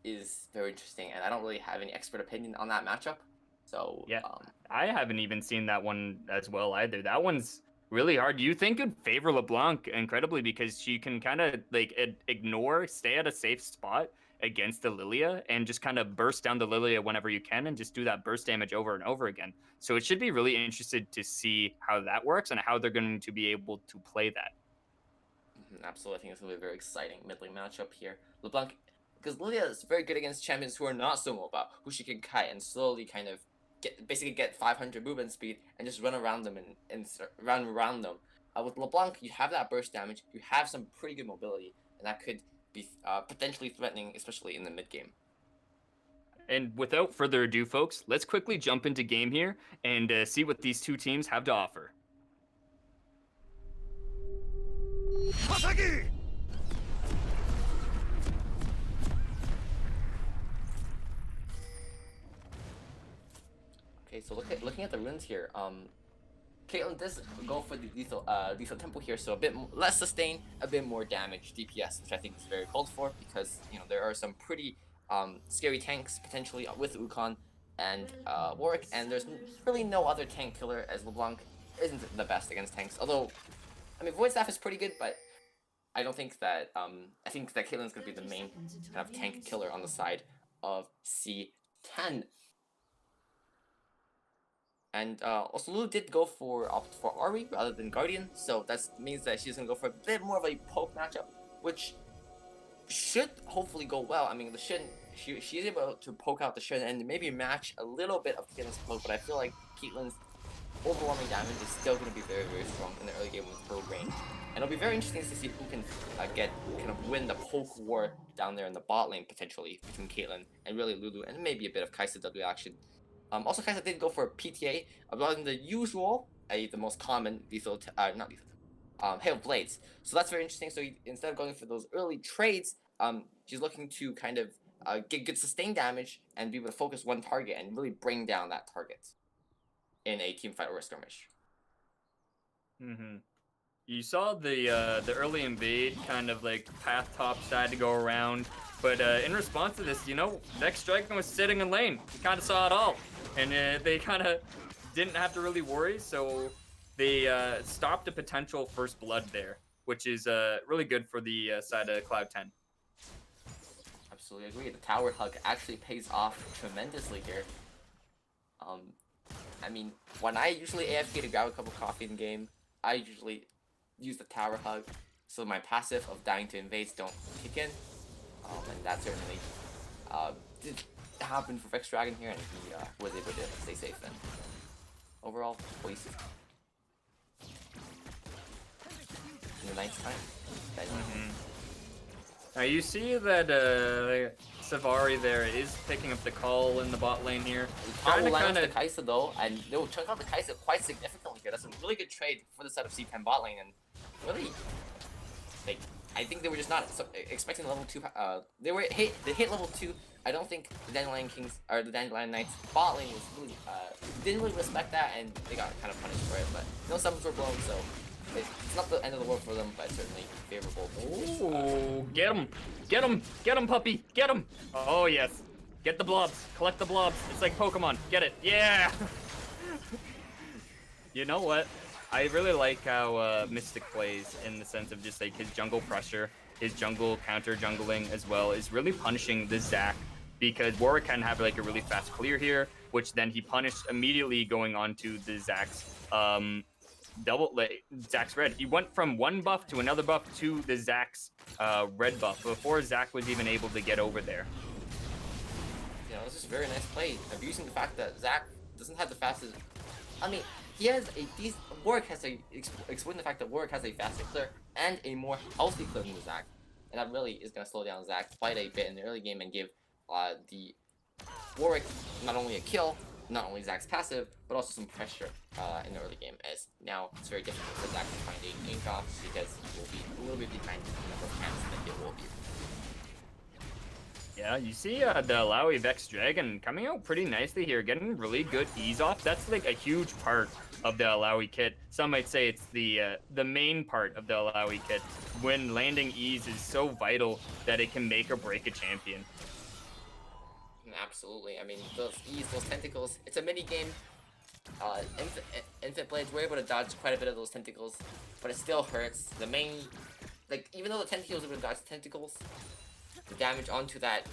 Is very interesting, and I don't really have any expert opinion on that matchup. So yeah, I haven't even seen that one as well either. That one's really hard. You think it'd favor LeBlanc incredibly because she can kind of like stay at a safe spot against the Lilia and just kind of burst down the Lilia whenever you can and just do that burst damage over and over again. So it should be really interested to see how that works and how they're going to be able to play that. Absolutely, I think it's going to be a very exciting mid lane matchup here. LeBlanc, because Lilia is very good against champions who are not so mobile, who she can kite and slowly kind of basically get 500 movement speed and just run around them and run around them. With LeBlanc, you have that burst damage, you have some pretty good mobility, and that could be potentially threatening, especially in the mid game. And without further ado, folks, let's quickly jump into game here and see what these two teams have to offer. Okay, so looking at the runes here, Caitlyn does go for the lethal tempo here, so a bit less sustain, a bit more damage, DPS, which I think is very called for because there are some pretty scary tanks potentially with Wukong and Warwick, and there's really no other tank killer as LeBlanc isn't the best against tanks. Although, I mean, Void Staff is pretty good, but I don't think that I think that Caitlyn's gonna be the main kind of tank killer on the side of C10. And also Lulu did go opt for Ari rather than Guardian, so that means that she's gonna go for a bit more of a poke matchup, which should hopefully go well. I mean, she's able to poke out the Shen and maybe match a little bit of Caitlyn's poke, but I feel like Caitlyn's overwhelming damage is still going to be very, very strong in the early game with her range. And it'll be very interesting to see who can win the poke war down there in the bot lane potentially between Caitlyn and really Lulu, and maybe a bit of Kai'Sa W action. Also, Kai'Sa did go for a PTA rather than the usual, the most common lethal, Hail of Blades. So that's very interesting. So instead of going for those early trades, she's looking to kind of get good sustained damage and be able to focus one target and really bring down that target in a team fight or a skirmish. You saw the early invade kind of like path top side to go around, but in response to this, Vex Dragon was sitting in lane. You kind of saw it all, and they kind of didn't have to really worry, so they stopped a potential first blood there, which is really good for the side of Cloud10. Absolutely agree. The tower hug actually pays off tremendously here. I mean, when I usually AFK to grab a cup of coffee in game, I usually use the tower hug, so my passive of dying to invades don't kick in. And that certainly did happen for Vex Dragon here, and he was able to stay safe. And overall, waste. In the ninth time. Now you see that Savari there is picking up the call in the bot lane here. Trying to kind of the Kai'Sa though, and they'll chunk out the Kai'Sa quite significantly here. That's a really good trade for the set of C10 bot lane, and really, I think they were just not expecting level 2. They hit level 2. I don't think the Dandelion Kings or the Dandelion Knights bot lane was really didn't really respect that, and they got kind of punished for it. But no summons were blown, so it's not the end of the world for them, but certainly favorable. Oh, get him, puppy, get him! Oh yes, get the blobs, collect the blobs. It's like Pokemon, get it, yeah! You know what? I really like how Mystic plays in the sense of just like his jungle pressure, his jungle counter jungling as well is really punishing the Zac, because Warwick can have like a really fast clear here, which then he punished immediately going on to the Zac's Zac's red. He went from one buff to another buff to the Zac's red buff before Zac was even able to get over there. This is a very nice play, abusing the fact that Zac doesn't have the fastest. I mean, he has a decent. Warwick has exploiting the fact that Warwick has a faster clear and a more healthy clear than the Zac, and that really is going to slow down Zac quite a bit in the early game and give the Warwick not only a kill, not only Zac's passive, but also some pressure in the early game, as now it's very difficult for Zac to find a gank off because he will be a little bit behind the number of camps that it will be. Yeah, you see the Alawi Vex Dragon coming out pretty nicely here, getting really good ease off. That's like a huge part of the Alawi kit. Some might say it's the main part of the Alawi kit. When landing ease is so vital that it can make or break a champion. Absolutely. I mean, those E's, those tentacles, it's a mini game. Infant Blades were able to dodge quite a bit of those tentacles, but it still hurts. The main, even though the tentacles were able to dodge tentacles, the damage onto that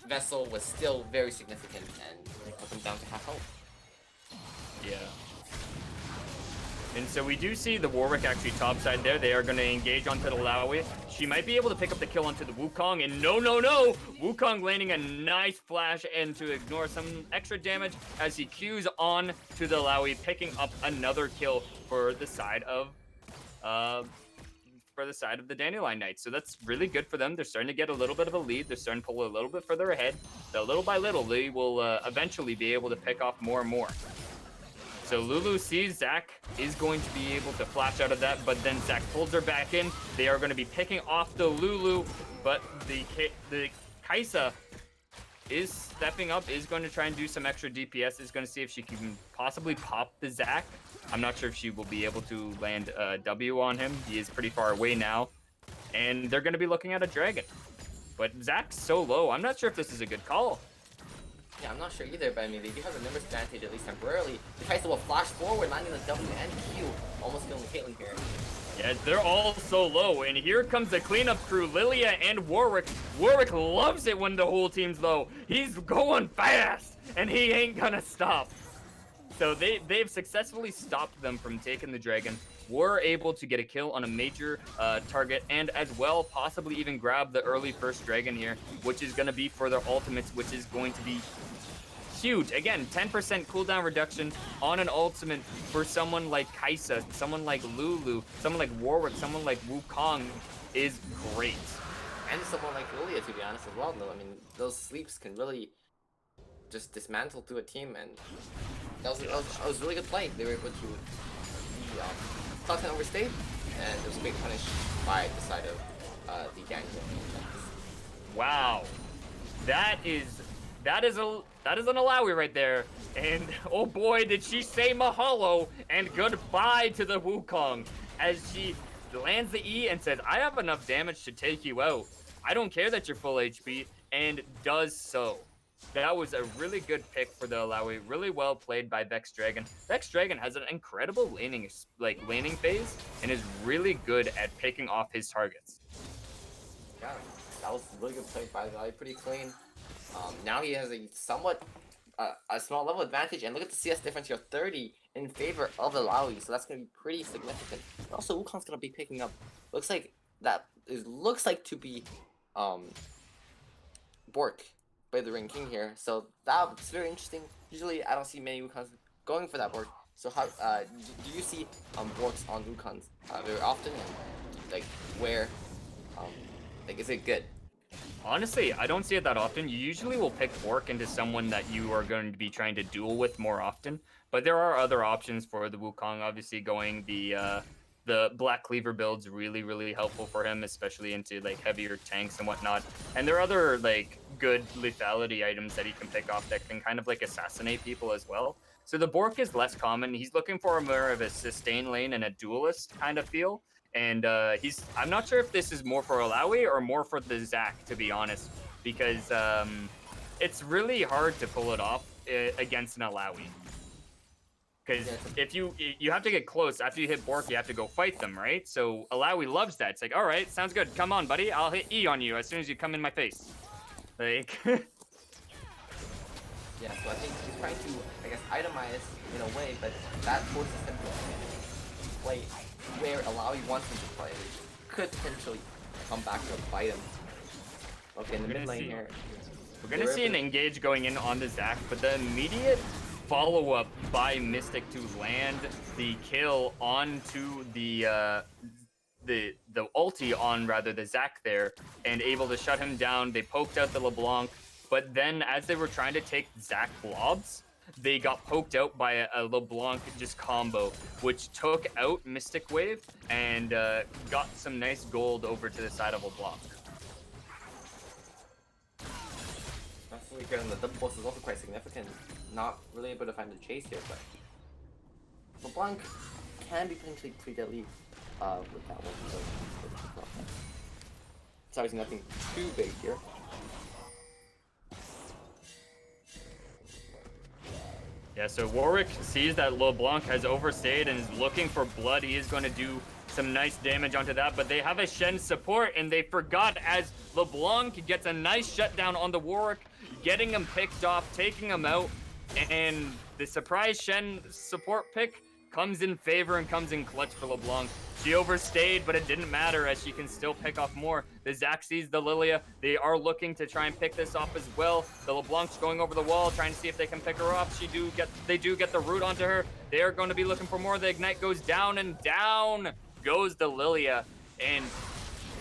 vessel was still very significant, and it comes down to half health. Yeah. And so we do see the Warwick actually topside there. They are going to engage onto the Laui. She might be able to pick up the kill onto the Wukong. And no! Wukong landing a nice flash and to ignore some extra damage as he Qs on to the Laui, picking up another kill for the side of the Dandelion Knights. So that's really good for them. They're starting to get a little bit of a lead. They're starting to pull a little bit further ahead. So little by little, they will eventually be able to pick off more and more. So Lulu sees Zach is going to be able to flash out of that, but then Zach pulls her back in. They are going to be picking off the Lulu, but the Kaisa is stepping up, is going to try and do some extra DPS, is going to see if she can possibly pop the Zach. I'm not sure if she will be able to land a W on him. He is pretty far away now, and they're going to be looking at a dragon. But Zach's so low, I'm not sure if this is a good call. Yeah, I'm not sure either, but I mean, they do have a numbers advantage, at least temporarily. The Kaisa will flash forward, landing the W and Q, almost killing Caitlyn here. Yeah, they're all so low, and here comes the cleanup crew, Lilia and Warwick. Warwick loves it when the whole team's low. He's going fast, and he ain't gonna stop. So they've successfully stopped them from taking the dragon. Were able to get a kill on a major target, and as well possibly even grab the early first dragon here, which is going to be for their ultimates, which is going to be huge. Again, 10% cooldown reduction on an ultimate for someone like Kaisa, someone like Lulu, someone like Warwick, someone like Wukong is great. And someone like Lilia, to be honest, as well, though. I mean, those sleeps can really just dismantle through a team, and that was really good play. They were able to top 10 overstayed, and it was a big punish by the side of the gang. Wow, that is an Alawi right there, and oh boy, did she say mahalo and goodbye to the Wukong as she lands the E and says, "I have enough damage to take you out. I don't care that you're full HP," and does so. That was a really good pick for the Alawi. Really well played by Vex Dragon. Vex Dragon has an incredible laning phase and is really good at picking off his targets. Yeah, that was a really good play by the Alawi. Pretty clean. Now he has a somewhat a small level advantage, and look at the CS difference here, 30 in favor of the Alawi. So that's going to be pretty significant. And also, Wukong's going to be picking up. Looks like to be Bork by the Ring King here, so that's very interesting. Usually I don't see many Wukongs going for that Bork. So how do you see Borks on Wukongs very often, and like where is it good? Honestly, I don't see it that often. You usually will pick Bork into someone that you are going to be trying to duel with more often, but there are other options for the Wukong. Obviously, going the Black Cleaver build's really helpful for him, especially into like heavier tanks and whatnot. And there are other like good lethality items that he can pick off that can kind of like assassinate people as well. So the Bork is less common. He's looking for more of a sustain lane and a duelist kind of feel. And I'm not sure if this is more for Alawi or more for the Zac, to be honest, because it's really hard to pull it off against an Alawi. Because if you have to get close after you hit Bork, you have to go fight them, right? So Alawi loves that. It's like, all right, sounds good. Come on, buddy. I'll hit E on you as soon as you come in my face. Like. Yeah, so I think he's trying to, I guess, itemize in a way, but that forces him to play where Alawi wants him to play, which could potentially come back to bite him. Okay, in the mid lane here. We're gonna see an engage going in on the Zac, but the immediate follow-up by Mystic to land the kill onto the ulti on rather the Zac there, and able to shut him down. They poked out the LeBlanc, but then as they were trying to take Zac blobs, they got poked out by a LeBlanc just combo, which took out Mystic Wave and got some nice gold over to the side of LeBlanc. Absolutely good, and the double boss is also quite significant. Not really able to find the chase here, but LeBlanc can be potentially pretty deadly with that one. So it's obviously nothing too big here. Yeah, so Warwick sees that LeBlanc has overstayed and is looking for blood. He is going to do some nice damage onto that, but they have a Shen support, and they forgot as LeBlanc gets a nice shutdown on the Warwick, getting him picked off, taking him out, and the surprise Shen support pick comes in favor and comes in clutch for LeBlanc. She overstayed, but it didn't matter as she can still pick off more. The Zac sees the Lilia. They are looking to try and pick this off as well. The LeBlanc's going over the wall, trying to see if they can pick her off. They do get the root onto her. They are going to be looking for more. The Ignite goes down, and down goes the Lilia. And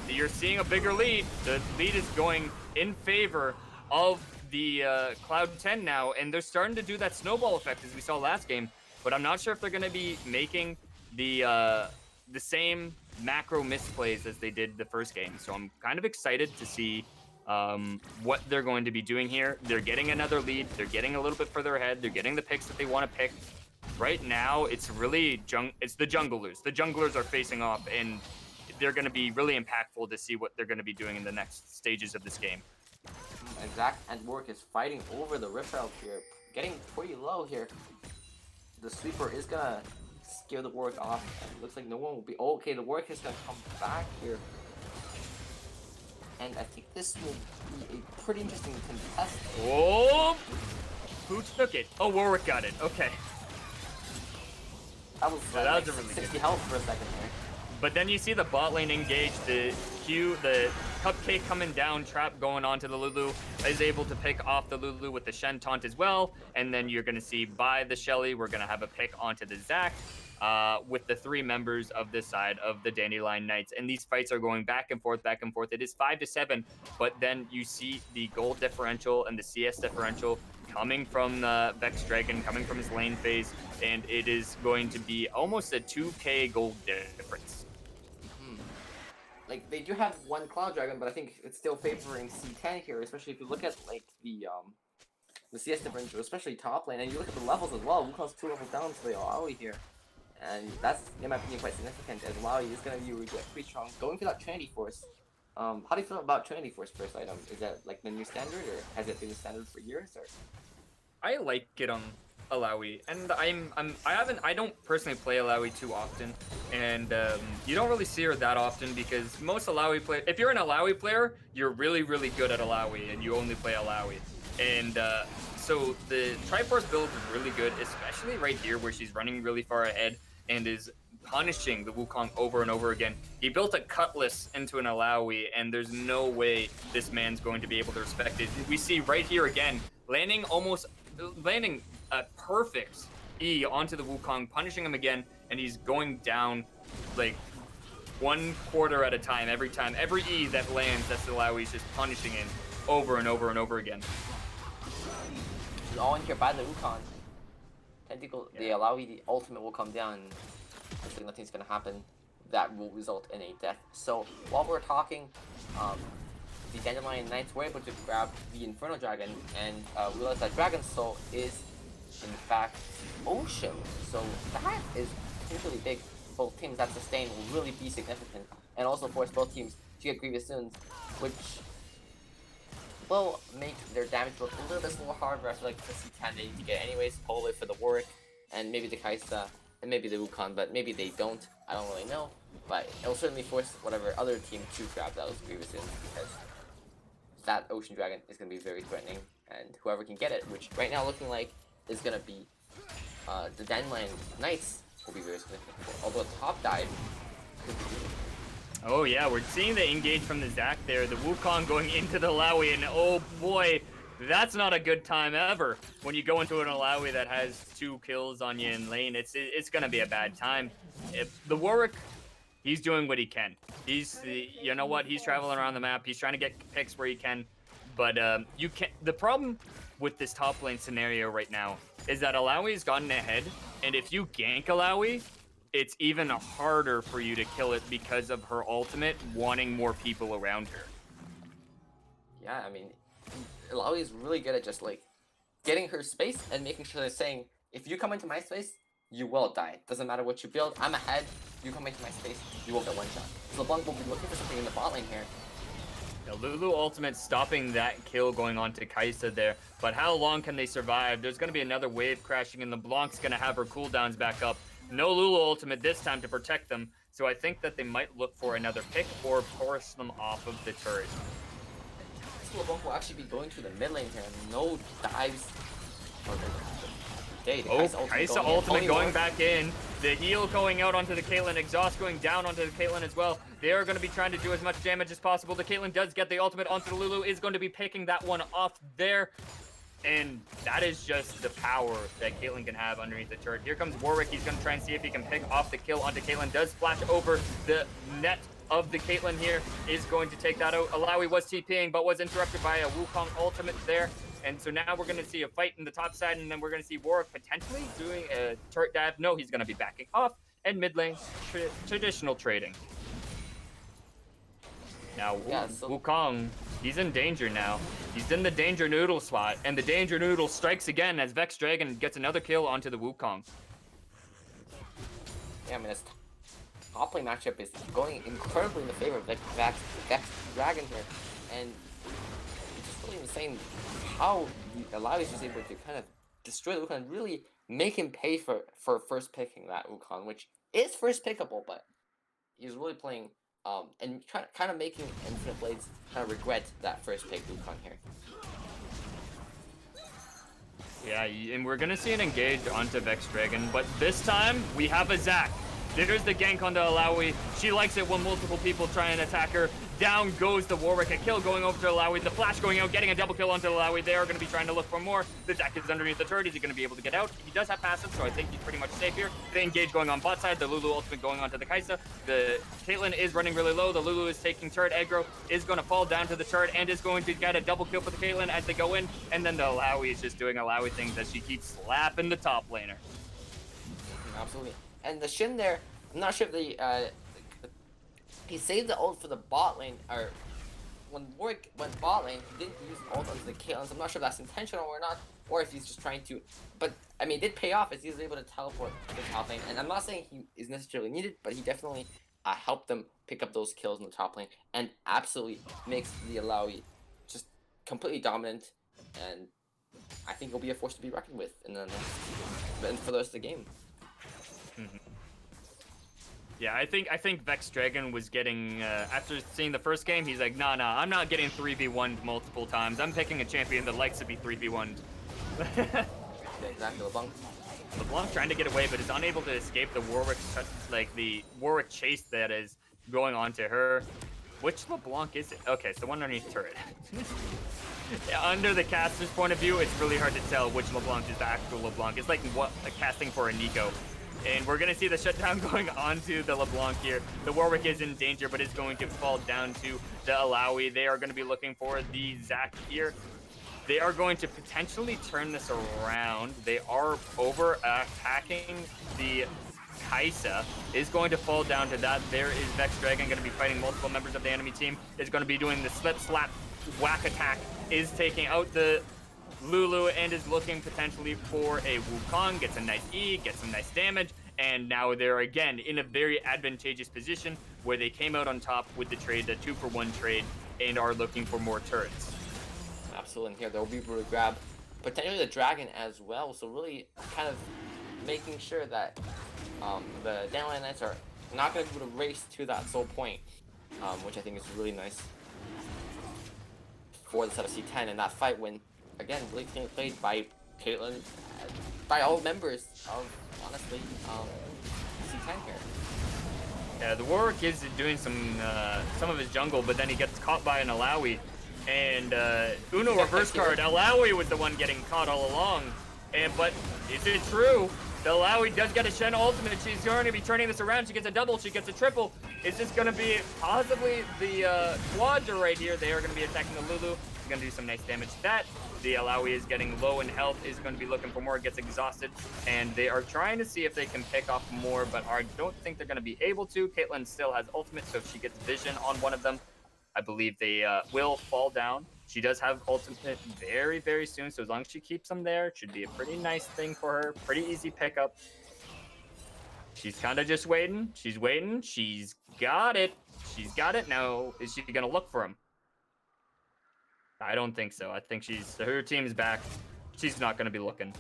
you're seeing a bigger lead. The lead is going in favor of the Cloud10 now, and they're starting to do that snowball effect as we saw last game. But I'm not sure if they're going to be making the same macro misplays as they did the first game. So I'm kind of excited to see what they're going to be doing here. They're getting another lead. They're getting a little bit further ahead. They're getting the picks that they want to pick. Right now, it's really it's the junglers. The junglers are facing off, and they're going to be really impactful to see what they're going to be doing in the next stages of this game. And Zac and Warwick is fighting over the Rip Out here, getting pretty low here. The sweeper is gonna scare the Warwick off, and it looks like no one will be. Oh, okay, the Warwick is gonna come back here. And I think this will be a pretty interesting contest. Oh! Who took it? Oh, Warwick got it. Okay. That was, that was a really 60 good health for a second there. But then you see the bot lane engage, the Cupcake coming down, trap going onto the Lulu, is able to pick off the Lulu with the Shen taunt as well. And then you're going to see by the Shelly, we're going to have a pick onto the Zac with the 3 members of this side of the Dandelion Knights. And these fights are going back and forth, back and forth. It is 5-7, but then you see the gold differential and the CS differential coming from the Vex Dragon, coming from his lane phase, and it is going to be almost a 2k gold difference. Like, they do have one Cloud Dragon, but I think it's still favoring C10 here, especially if you look at, like, the CS differential, especially top lane, and you look at the levels as well. Wukong's 2 levels down to the Alawi here, and that's, in my opinion, quite significant, as Alawi is going to be pretty strong. Going for that Trinity Force, how do you feel about Trinity Force first item? Is that, like, the new standard, or has it been the standard for years, or? I like it on Alawi, and I don't personally play Alawi too often, and you don't really see her that often because most Alawi play. If you're an Alawi player, you're really good at Alawi, and you only play Alawi, and so the Triforce build is really good, especially right here where she's running really far ahead and is punishing the Wukong over and over again. He built a Cutlass into an Alawi, and there's no way this man's going to be able to respect it. We see right here again, landing a perfect E onto the Wukong, punishing him again, and he's going down like 1/4 at a time every time. Every E that lands, that's the Alawi's just punishing him over and over and over again. He's all in here by the Wukong. Tentacle, the Alawi, the ultimate will come down. I think nothing's gonna happen. That will result in a death. So while we're talking, the Dandelion Knights were able to grab the Inferno Dragon and realize that Dragon Soul is in fact Ocean. So that is potentially big. Both teams that sustain will really be significant, and also force both teams to get Grievous Soons, which will make their damage look a little bit more harder. I feel like the C10 they need to get anyways, probably for the Warwick, and maybe the Kaisa, and maybe the Wukong, but maybe they don't. I don't really know, but it'll certainly force whatever other team to grab those Grievous Soons, because that Ocean Dragon is going to be very threatening, and whoever can get it, which right now looking like is going to be the Dandelion Knights, will be very significant. Although top dive could be good. Oh yeah, we're seeing the engage from the Zac there, the Wukong going into the Alawi, and oh boy, that's not a good time ever. When you go into an Alawi that has 2 kills on you in lane, it's gonna be a bad time. If the Warwick, he's doing what he can. You know what, he's traveling around the map, he's trying to get picks where he can, but you can't. The problem with this top lane scenario right now is that Alawi's gotten ahead, and if you gank Alawi, it's even harder for you to kill it because of her ultimate wanting more people around her. Yeah, I mean, Alawi is really good at just like getting her space and making sure they're saying, if you come into my space, you will die. Doesn't matter what you build, I'm ahead, you come into my space, you will get one shot. So LeBlanc will be looking for something in the bot lane here. The Lulu ultimate stopping that kill going on to Kaisa there, but how long can they survive? There's going to be another wave crashing, and LeBlanc's going to have her cooldowns back up. No Lulu ultimate this time to protect them, so I think that they might look for another pick or force them off of the turret. So LeBlanc will actually be going to the mid lane here, no dives. day. The Oh, Kai'Sa Kai'Sa going in. ultimate Only going one. back in. The heal going out onto the Caitlyn. Exhaust going down onto the Caitlyn as well. They are going to be trying to do as much damage as possible. The Caitlyn does get the ultimate onto the Lulu. Is going to be picking that one off there. And that is just the power that Caitlyn can have underneath the turret. Here comes Warwick. He's going to try and see if he can pick off the kill onto Caitlyn. Does splash over the net of the Caitlyn here. Is going to take that out. Alawi was TPing, but was interrupted by a Wukong ultimate there. And so now we're going to see a fight in the top side, and then we're going to see Warwick potentially doing a turret dive. No, he's going to be backing off. And mid lane, traditional trading. Now, Wukong, he's in danger now. He's in the danger noodle spot, and the danger noodle strikes again as Vex Dragon gets another kill onto the Wukong. Yeah, I mean, this top lane matchup is going incredibly in the favor of Vex Dragon here, and it's just really insane how Alawi was able to kind of destroy the Wukong and really make him pay for first picking that Wukong, which is first pickable, but he's really playing and kind of making Infinite Blades kind of regret that first pick Wukong here. Yeah, and we're gonna see an engage onto Vex Dragon, but this time we have a Zac. There's the gank onto Alawi. She likes it when multiple people try and attack her. Down goes the Warwick. A kill going over to Alawi. The flash going out, getting a double kill onto Alawi. They are going to be trying to look for more. The Zac is underneath the turret. Is he going to be able to get out? He does have passive, so I think he's pretty much safe here. The engage going on bot side. The Lulu ultimate going onto the Kai'Sa. The Caitlyn is running really low. The Lulu is taking turret aggro. Is going to fall down to the turret and is going to get a double kill for the Caitlyn as they go in. And then the Alawi is just doing Alawi things as she keeps slapping the top laner. Absolutely. And the Shin there, I'm not sure if he saved the ult for the bot lane, or when Warwick went bot lane, he didn't use ult onto the Caitlyn, so I'm not sure if that's intentional or not, or if he's just trying to, but I mean, it did pay off as he was able to teleport to the top lane, and I'm not saying he is necessarily needed, but he definitely helped them pick up those kills in the top lane, and absolutely makes the Alawi just completely dominant, and I think he'll be a force to be reckoned with in the next, and for the rest of the game. Mm-hmm. Yeah, I think Vex Dragon was getting, after seeing the first game, he's like, nah, I'm not getting 3v1'd multiple times. I'm picking a champion that likes to be 3v1'd. Yeah, exactly, LeBlanc. LeBlanc trying to get away, but is unable to escape the Warwick, the Warwick chase that is going on to her. Which LeBlanc is it? Okay, so one underneath turret. Under the caster's point of view, it's really hard to tell which LeBlanc is the actual LeBlanc. It's like casting for a Nico. And we're going to see the shutdown going onto the LeBlanc here. The Warwick is in danger, but is going to fall down to the Alawi. They are going to be looking for the Zac here. They are going to potentially turn this around. They are over-attacking the Kai'Sa. Is going to fall down to that. There is Vex Dragon going to be fighting multiple members of the enemy team. Is going to be doing the slip, slap, whack attack. Is taking out the Lulu and is looking potentially for a Wukong, gets a nice E, gets some nice damage, and now they're again in a very advantageous position where they came out on top with the trade, the 2-for-1 trade, and are looking for more turrets. Absolutely, and here they'll be able to grab potentially the dragon as well, so really kind of making sure that the Dandelion Knights are not going to be able to race to that soul point, which I think is really nice for the set of C10, and that fight when again, really being played by Caitlyn, by all members of, honestly, C10 here. Yeah, the Warwick is doing some of his jungle, but then he gets caught by an Alawi. And Uno reverse card, Alawi was the one getting caught all along. But is it true? The Alawi does get a Shen ultimate. She's going to be turning this around. She gets a double, she gets a triple. Is this going to be possibly the Quadra right here? They are going to be attacking the Lulu. She's going to do some nice damage to that. The Alawi is getting low in health, is going to be looking for more, gets exhausted, and they are trying to see if they can pick off more, but I don't think they're going to be able to. Caitlyn still has ultimate, so if she gets vision on one of them, I believe they will fall down. She does have ultimate very, very soon, so as long as she keeps them there, it should be a pretty nice thing for her. Pretty easy pickup. She's kind of just waiting. She's waiting. She's got it. She's got it. Now, is she going to look for him? I don't think so. I think her team's back. She's not going to be looking.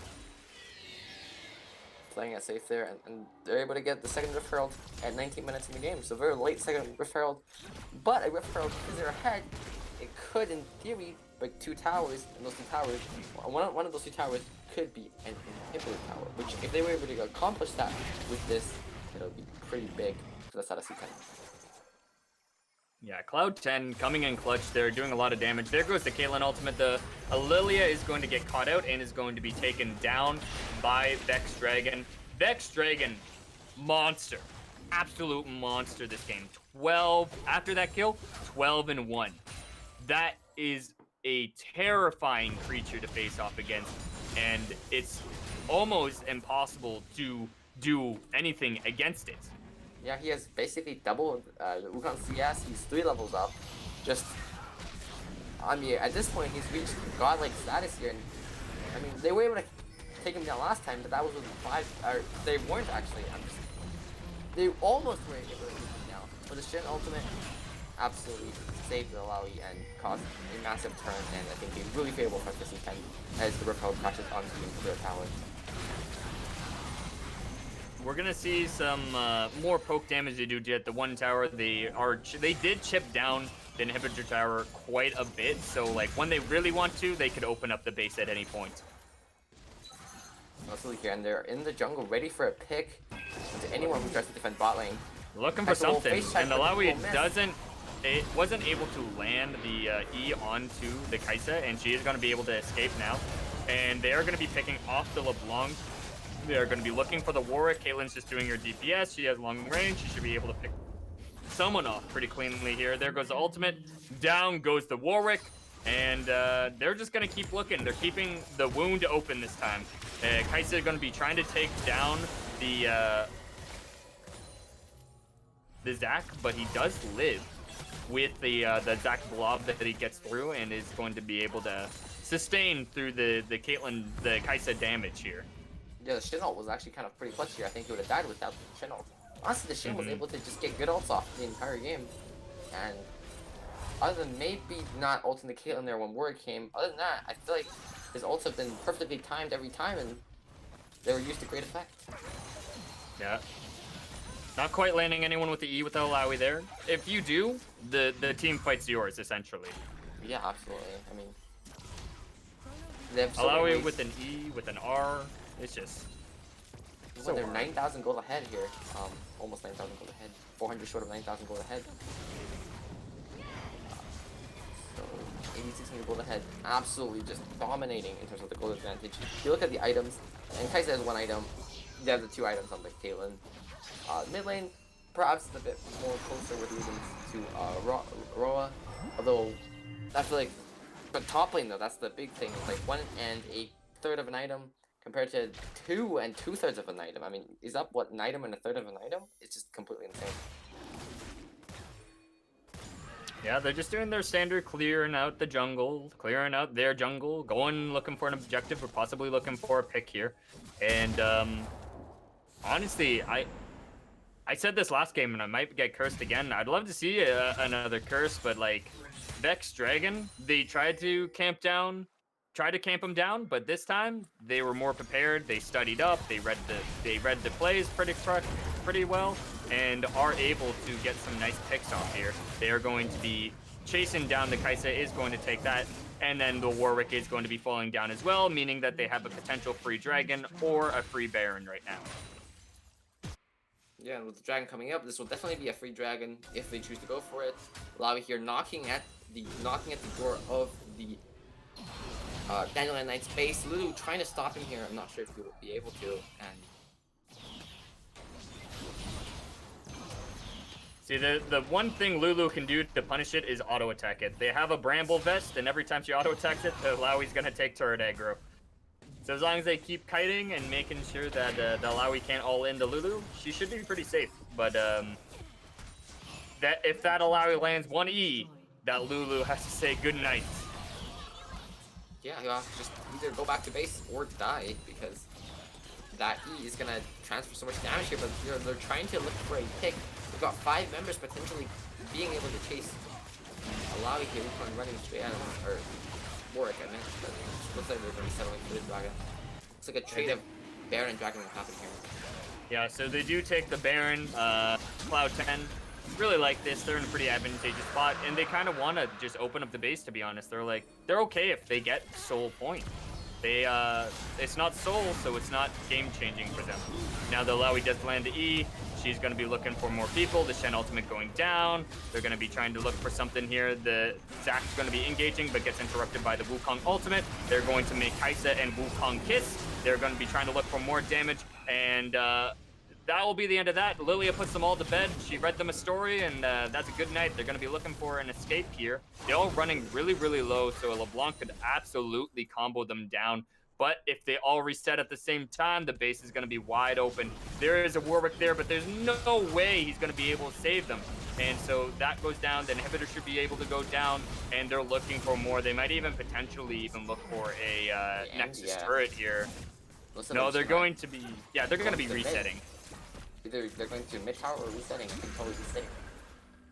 Playing it safe there, and they're able to get the second Rift Herald at 19 minutes in the game. So very late second Rift Herald, but a Rift Herald, because they're ahead, it could, in theory, break 2 towers, and those 2 towers, one of those 2 towers could be an inhibitor tower, which if they were able to accomplish that with this, it'll be pretty big for the side of C10. Yeah, Cloud 10 coming in clutch. They're doing a lot of damage. There goes the Caitlyn ultimate. The Lilia is going to get caught out and is going to be taken down by Vex Dragon. Vex Dragon, monster. Absolute monster this game. 12, after that kill, 12-1. That is a terrifying creature to face off against, and it's almost impossible to do anything against it. Yeah, he has basically double Wukong CS. He's 3 levels up. Just, I mean, at this point, he's reached godlike status here. And I mean, they were able to take him down last time, but that was with 5. Or they weren't actually. They almost were able to take him down. But the Shin ultimate absolutely saved the Alawi and caused a massive turn, and I think a really favorable fight for C10 as the Repel crashes onto the tower. We're gonna see some more poke damage they do at the 1 tower. They did chip down the inhibitor tower quite a bit, so like when they really want to, they could open up the base at any point. Absolutely here, and they're in the jungle ready for a pick into anyone who tries to defend bot lane. Looking for something, and the Alawi wasn't able to land the E onto the Kai'Sa, and she is going to be able to escape now. And they are going to be picking off the LeBlanc. They are going to be looking for the Warwick. Caitlyn's just doing her DPS. She has long range. She should be able to pick someone off pretty cleanly here. There goes the ultimate. Down goes the Warwick. And they're just going to keep looking. They're keeping the wound open this time. Kai'Sa is going to be trying to take down the Zac, but he does live with the Zac blob that he gets through and is going to be able to sustain through the Kai'Sa damage here. Yeah, the Shin ult was actually kind of pretty clutch here. I think he would have died without the Shin ult. Honestly, the Shin was able to just get good ults off the entire game. And other than maybe not ulting the Caitlyn there when Warwick came, other than that, I feel like his ults have been perfectly timed every time, and they were used to great effect. Yeah. Not quite landing anyone with the E with the Alawi there. If you do, the team fight's yours, essentially. Yeah, absolutely. I mean, they have so Alawi with an E, with an R, it's just... So they're 9,000 gold ahead here. Almost 9,000 gold ahead. 400 short of 9,000 gold ahead. So 8,600 gold ahead. Absolutely just dominating in terms of the gold advantage. If you look at the items, and Kai'Sa has 1 item. They have the 2 items on the Caitlyn. Mid lane, perhaps a bit more closer with losing to Roa. Although, I feel like the top lane though, that's the big thing. It's like 1 1/3 of an item compared to 2 2/3 of an item. I mean, is that what, an item and 1/3 of an item? It's just completely insane. Yeah, they're just doing their standard clearing out the jungle, clearing out their jungle, going looking for an objective or possibly looking for a pick here. And honestly, I said this last game and I might get cursed again. I'd love to see another curse, but like Vex Dragon, they tried to camp him down, but this time they were more prepared. They studied up, they read the plays pretty well, and are able to get some nice picks off here. They are going to be chasing down the Kai'Sa, is going to take that, and then the Warwick is going to be falling down as well, meaning that they have a potential free Dragon or a free Baron right now. Yeah, and with the Dragon coming up, this will definitely be a free Dragon if they choose to go for it. Lavi here knocking at the door of the Dandelion Knight's base. Lulu trying to stop him here. I'm not sure if he will be able to. And see, the one thing Lulu can do to punish it is auto attack it. They have a Bramble Vest, and every time she auto attacks it, the Alawi's gonna take turret aggro. So as long as they keep kiting and making sure that the Alawi can't all into Lulu, she should be pretty safe. But that if that Alawi lands 1 E, that Lulu has to say good night. yeah, he'll have to just either go back to base or die, because that E is gonna transfer so much damage here. But they're trying to look for a pick. We've got 5 members potentially being able to chase Alawi here. We're running straight at him, or Warwick, I meant. But it looks like they're going to be settling for the Dragon. It's like a trade of Baron and Dragon will happen here. Yeah, so they do take the Baron, Cloud 10. Really like this. They're in a pretty advantageous spot, and they kind of want to just open up the base, to be honest. They're okay if they get soul point. It's not soul, so it's not game changing for them. Now the Lowy does land the E. She's going to be looking for more people. The Shen ultimate going down. They're going to be trying to look for something here. The Zack's going to be engaging, but gets interrupted by the Wukong ultimate. They're going to make Kaisa and Wukong kiss. They're going to be trying to look for more damage, and that will be the end of that. Lilia puts them all to bed. She read them a story, and that's a good night. They're going to be looking for an escape here. They're all running really, really low, so LeBlanc could absolutely combo them down. But if they all reset at the same time, the base is going to be wide open. There is a Warwick there, but there's no way he's going to be able to save them. And so that goes down. The inhibitor should be able to go down, and they're looking for more. They might even potentially even look for a Nexus turret here. No, they're going to be, they're going to be resetting. Either they're going to mid tower or resetting. I think probably resetting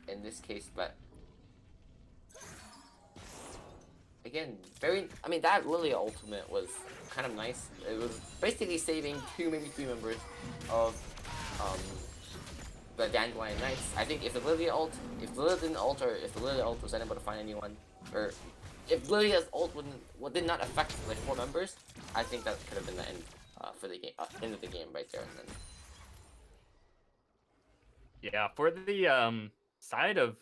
in this case, but again, I mean, that Lilia ultimate was kind of nice. It was basically saving 2, maybe 3 members of the Dandelion Knights. I think if the Lilia didn't ult, or if the Lilia ult was unable to find anyone, or if Lilia's ult did not affect like 4 members, I think that could have been the end for the game, end of the game right there and then. Yeah, for the side of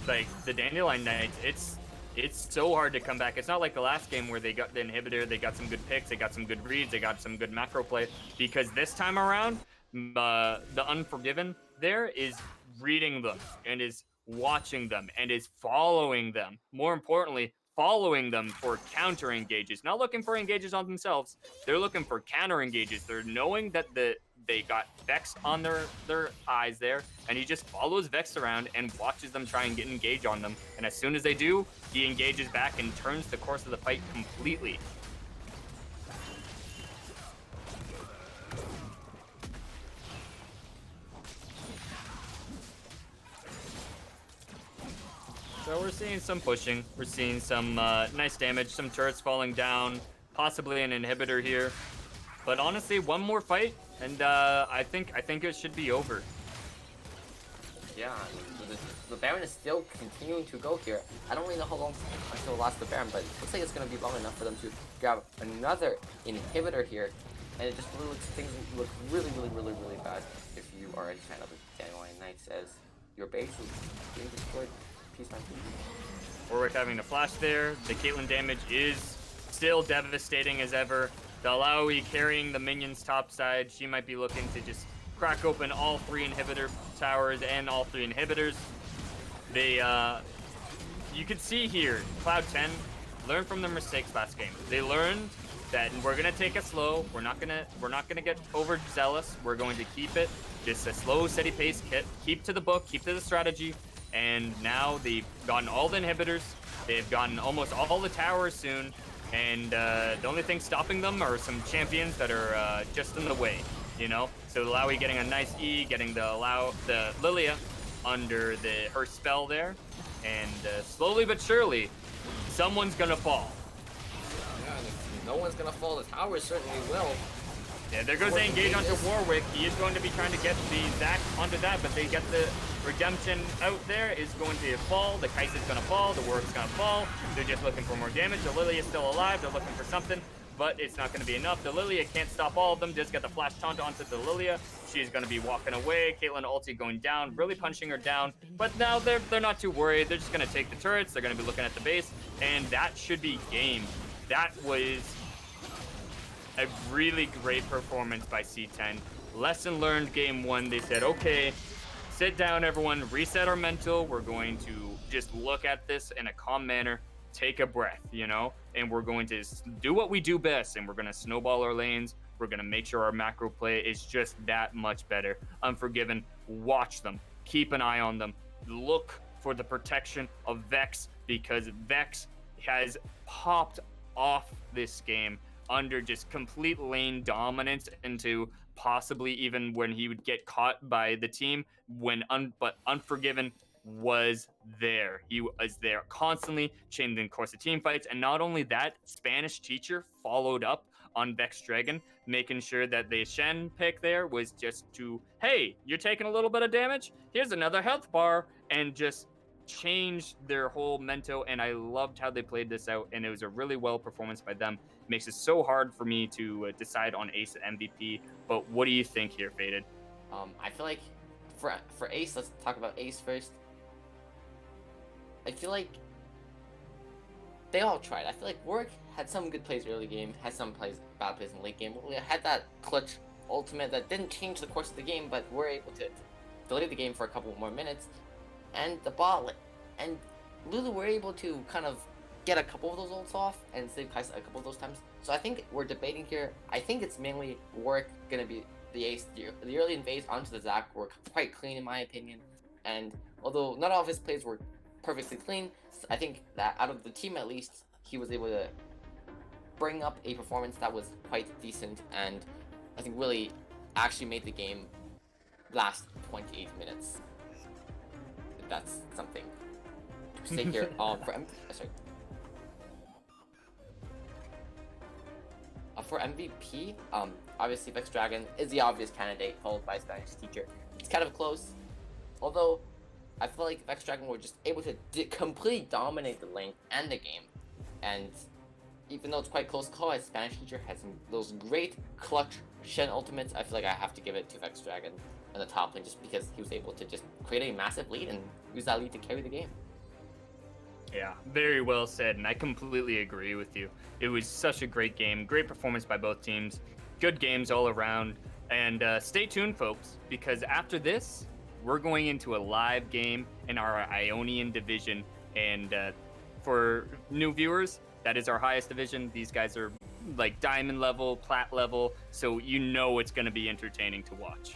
like the Dandelion Knights, it's so hard to come back. It's not like the last game where they got the inhibitor, they got some good picks, they got some good reads, they got some good macro play, because this time around, the Unforgiven there is reading them and is watching them and is following them. More importantly, following them for counter engages, not looking for engages on themselves. They're looking for counter engages. They're knowing that they got Vex on their eyes there, and he just follows Vex around and watches them try and get engage on them. And as soon as they do, he engages back and turns the course of the fight completely. So we're seeing some pushing. We're seeing some nice damage, some turrets falling down, possibly an inhibitor here. But honestly, one more fight, and I think it should be over. Yeah, the Baron is still continuing to go here. I don't really know how long until it lasts the Baron, but it looks like it's going to be long enough for them to grab another inhibitor here. And it just looks, things look really, really, really, really bad if you are a fan of the Dandelion Knights, as your base is being destroyed piece by piece. Warwick having to flash there. The Caitlyn damage is still devastating as ever. The Alawi carrying the minions top side. She might be looking to just crack open all 3 inhibitor towers and all 3 inhibitors. They, you can see here, Cloud10 learned from their mistakes last game. They learned that we're gonna take it slow. We're not gonna get overzealous. We're going to keep it just a slow, steady pace. Keep to the book. Keep to the strategy. And now they've gotten all the inhibitors. They've gotten almost all the towers soon. And the only thing stopping them are some champions that are just in the way, you know? So Lowy getting a nice E, getting the Lilia under her spell there. And slowly but surely, someone's gonna fall. Yeah, and if no one's gonna fall, the towers certainly will. Yeah, there goes the engage onto Warwick. He is going to be trying to get the Zac onto that, but they get the Redemption out there, is going to fall. The Kai'Sa's going to fall. The Warwick's going to fall. They're just looking for more damage. The Lilia is still alive. They're looking for something, but it's not going to be enough. The Lilia can't stop all of them. Just get the flash taunt onto the Lilia. She's going to be walking away. Caitlyn ulti going down, really punching her down. But now they're not too worried. They're just going to take the turrets. They're going to be looking at the base, and that should be game. That was a really great performance by C10. Lesson learned game 1. They said, okay, sit down, everyone, reset our mental. We're going to just look at this in a calm manner, take a breath, you know, and we're going to do what we do best, and we're going to snowball our lanes. We're going to make sure our macro play is just that much better. Unforgiven, watch them, keep an eye on them, look for the protection of Vex, because Vex has popped off this game under just complete lane dominance, into possibly even when he would get caught by the team, but Unforgiven was there. He was there constantly, changing the course of team fights. And not only that, Spanish Teacher followed up on Vex Dragon, making sure that the Shen pick there was just to, hey, you're taking a little bit of damage? Here's another health bar, and just changed their whole mento, and I loved how they played this out, and it was a really well performance by them. It makes it so hard for me to decide on Ace MVP, but what do you think here, Faded? I feel like for Ace, let's talk about Ace first. I feel like they all tried. I feel like Warwick had some good plays early game, had some bad plays in late game. We had that clutch ultimate that didn't change the course of the game, but we're able to delay the game for a couple more minutes. And the bot and Lulu were able to kind of get a couple of those ults off and save Kai'Sa a couple of those times. So I think we're debating here. I think it's mainly Warwick gonna be the ace. The early invades onto the Zac were quite clean in my opinion. And although not all of his plays were perfectly clean, I think that out of the team at least, he was able to bring up a performance that was quite decent and I think really actually made the game last 28 minutes. That's something to say here. For MVP, obviously Vex Dragon is the obvious candidate, followed by Spanish Teacher. It's kind of close, although I feel like Vex Dragon were just able to completely dominate the lane and the game. And even though it's quite close call, Spanish Teacher has those great clutch Shen ultimates. I feel like I have to give it to Vex Dragon in the top lane just because he was able to just create a massive lead and use that lead to carry the game. Yeah, very well said, and I completely agree with you. It was such a great game, great performance by both teams, good games all around, and stay tuned, folks, because after this, we're going into a live game in our Ionian division, and for new viewers, that is our highest division. These guys are like diamond level, plat level, so you know it's going to be entertaining to watch.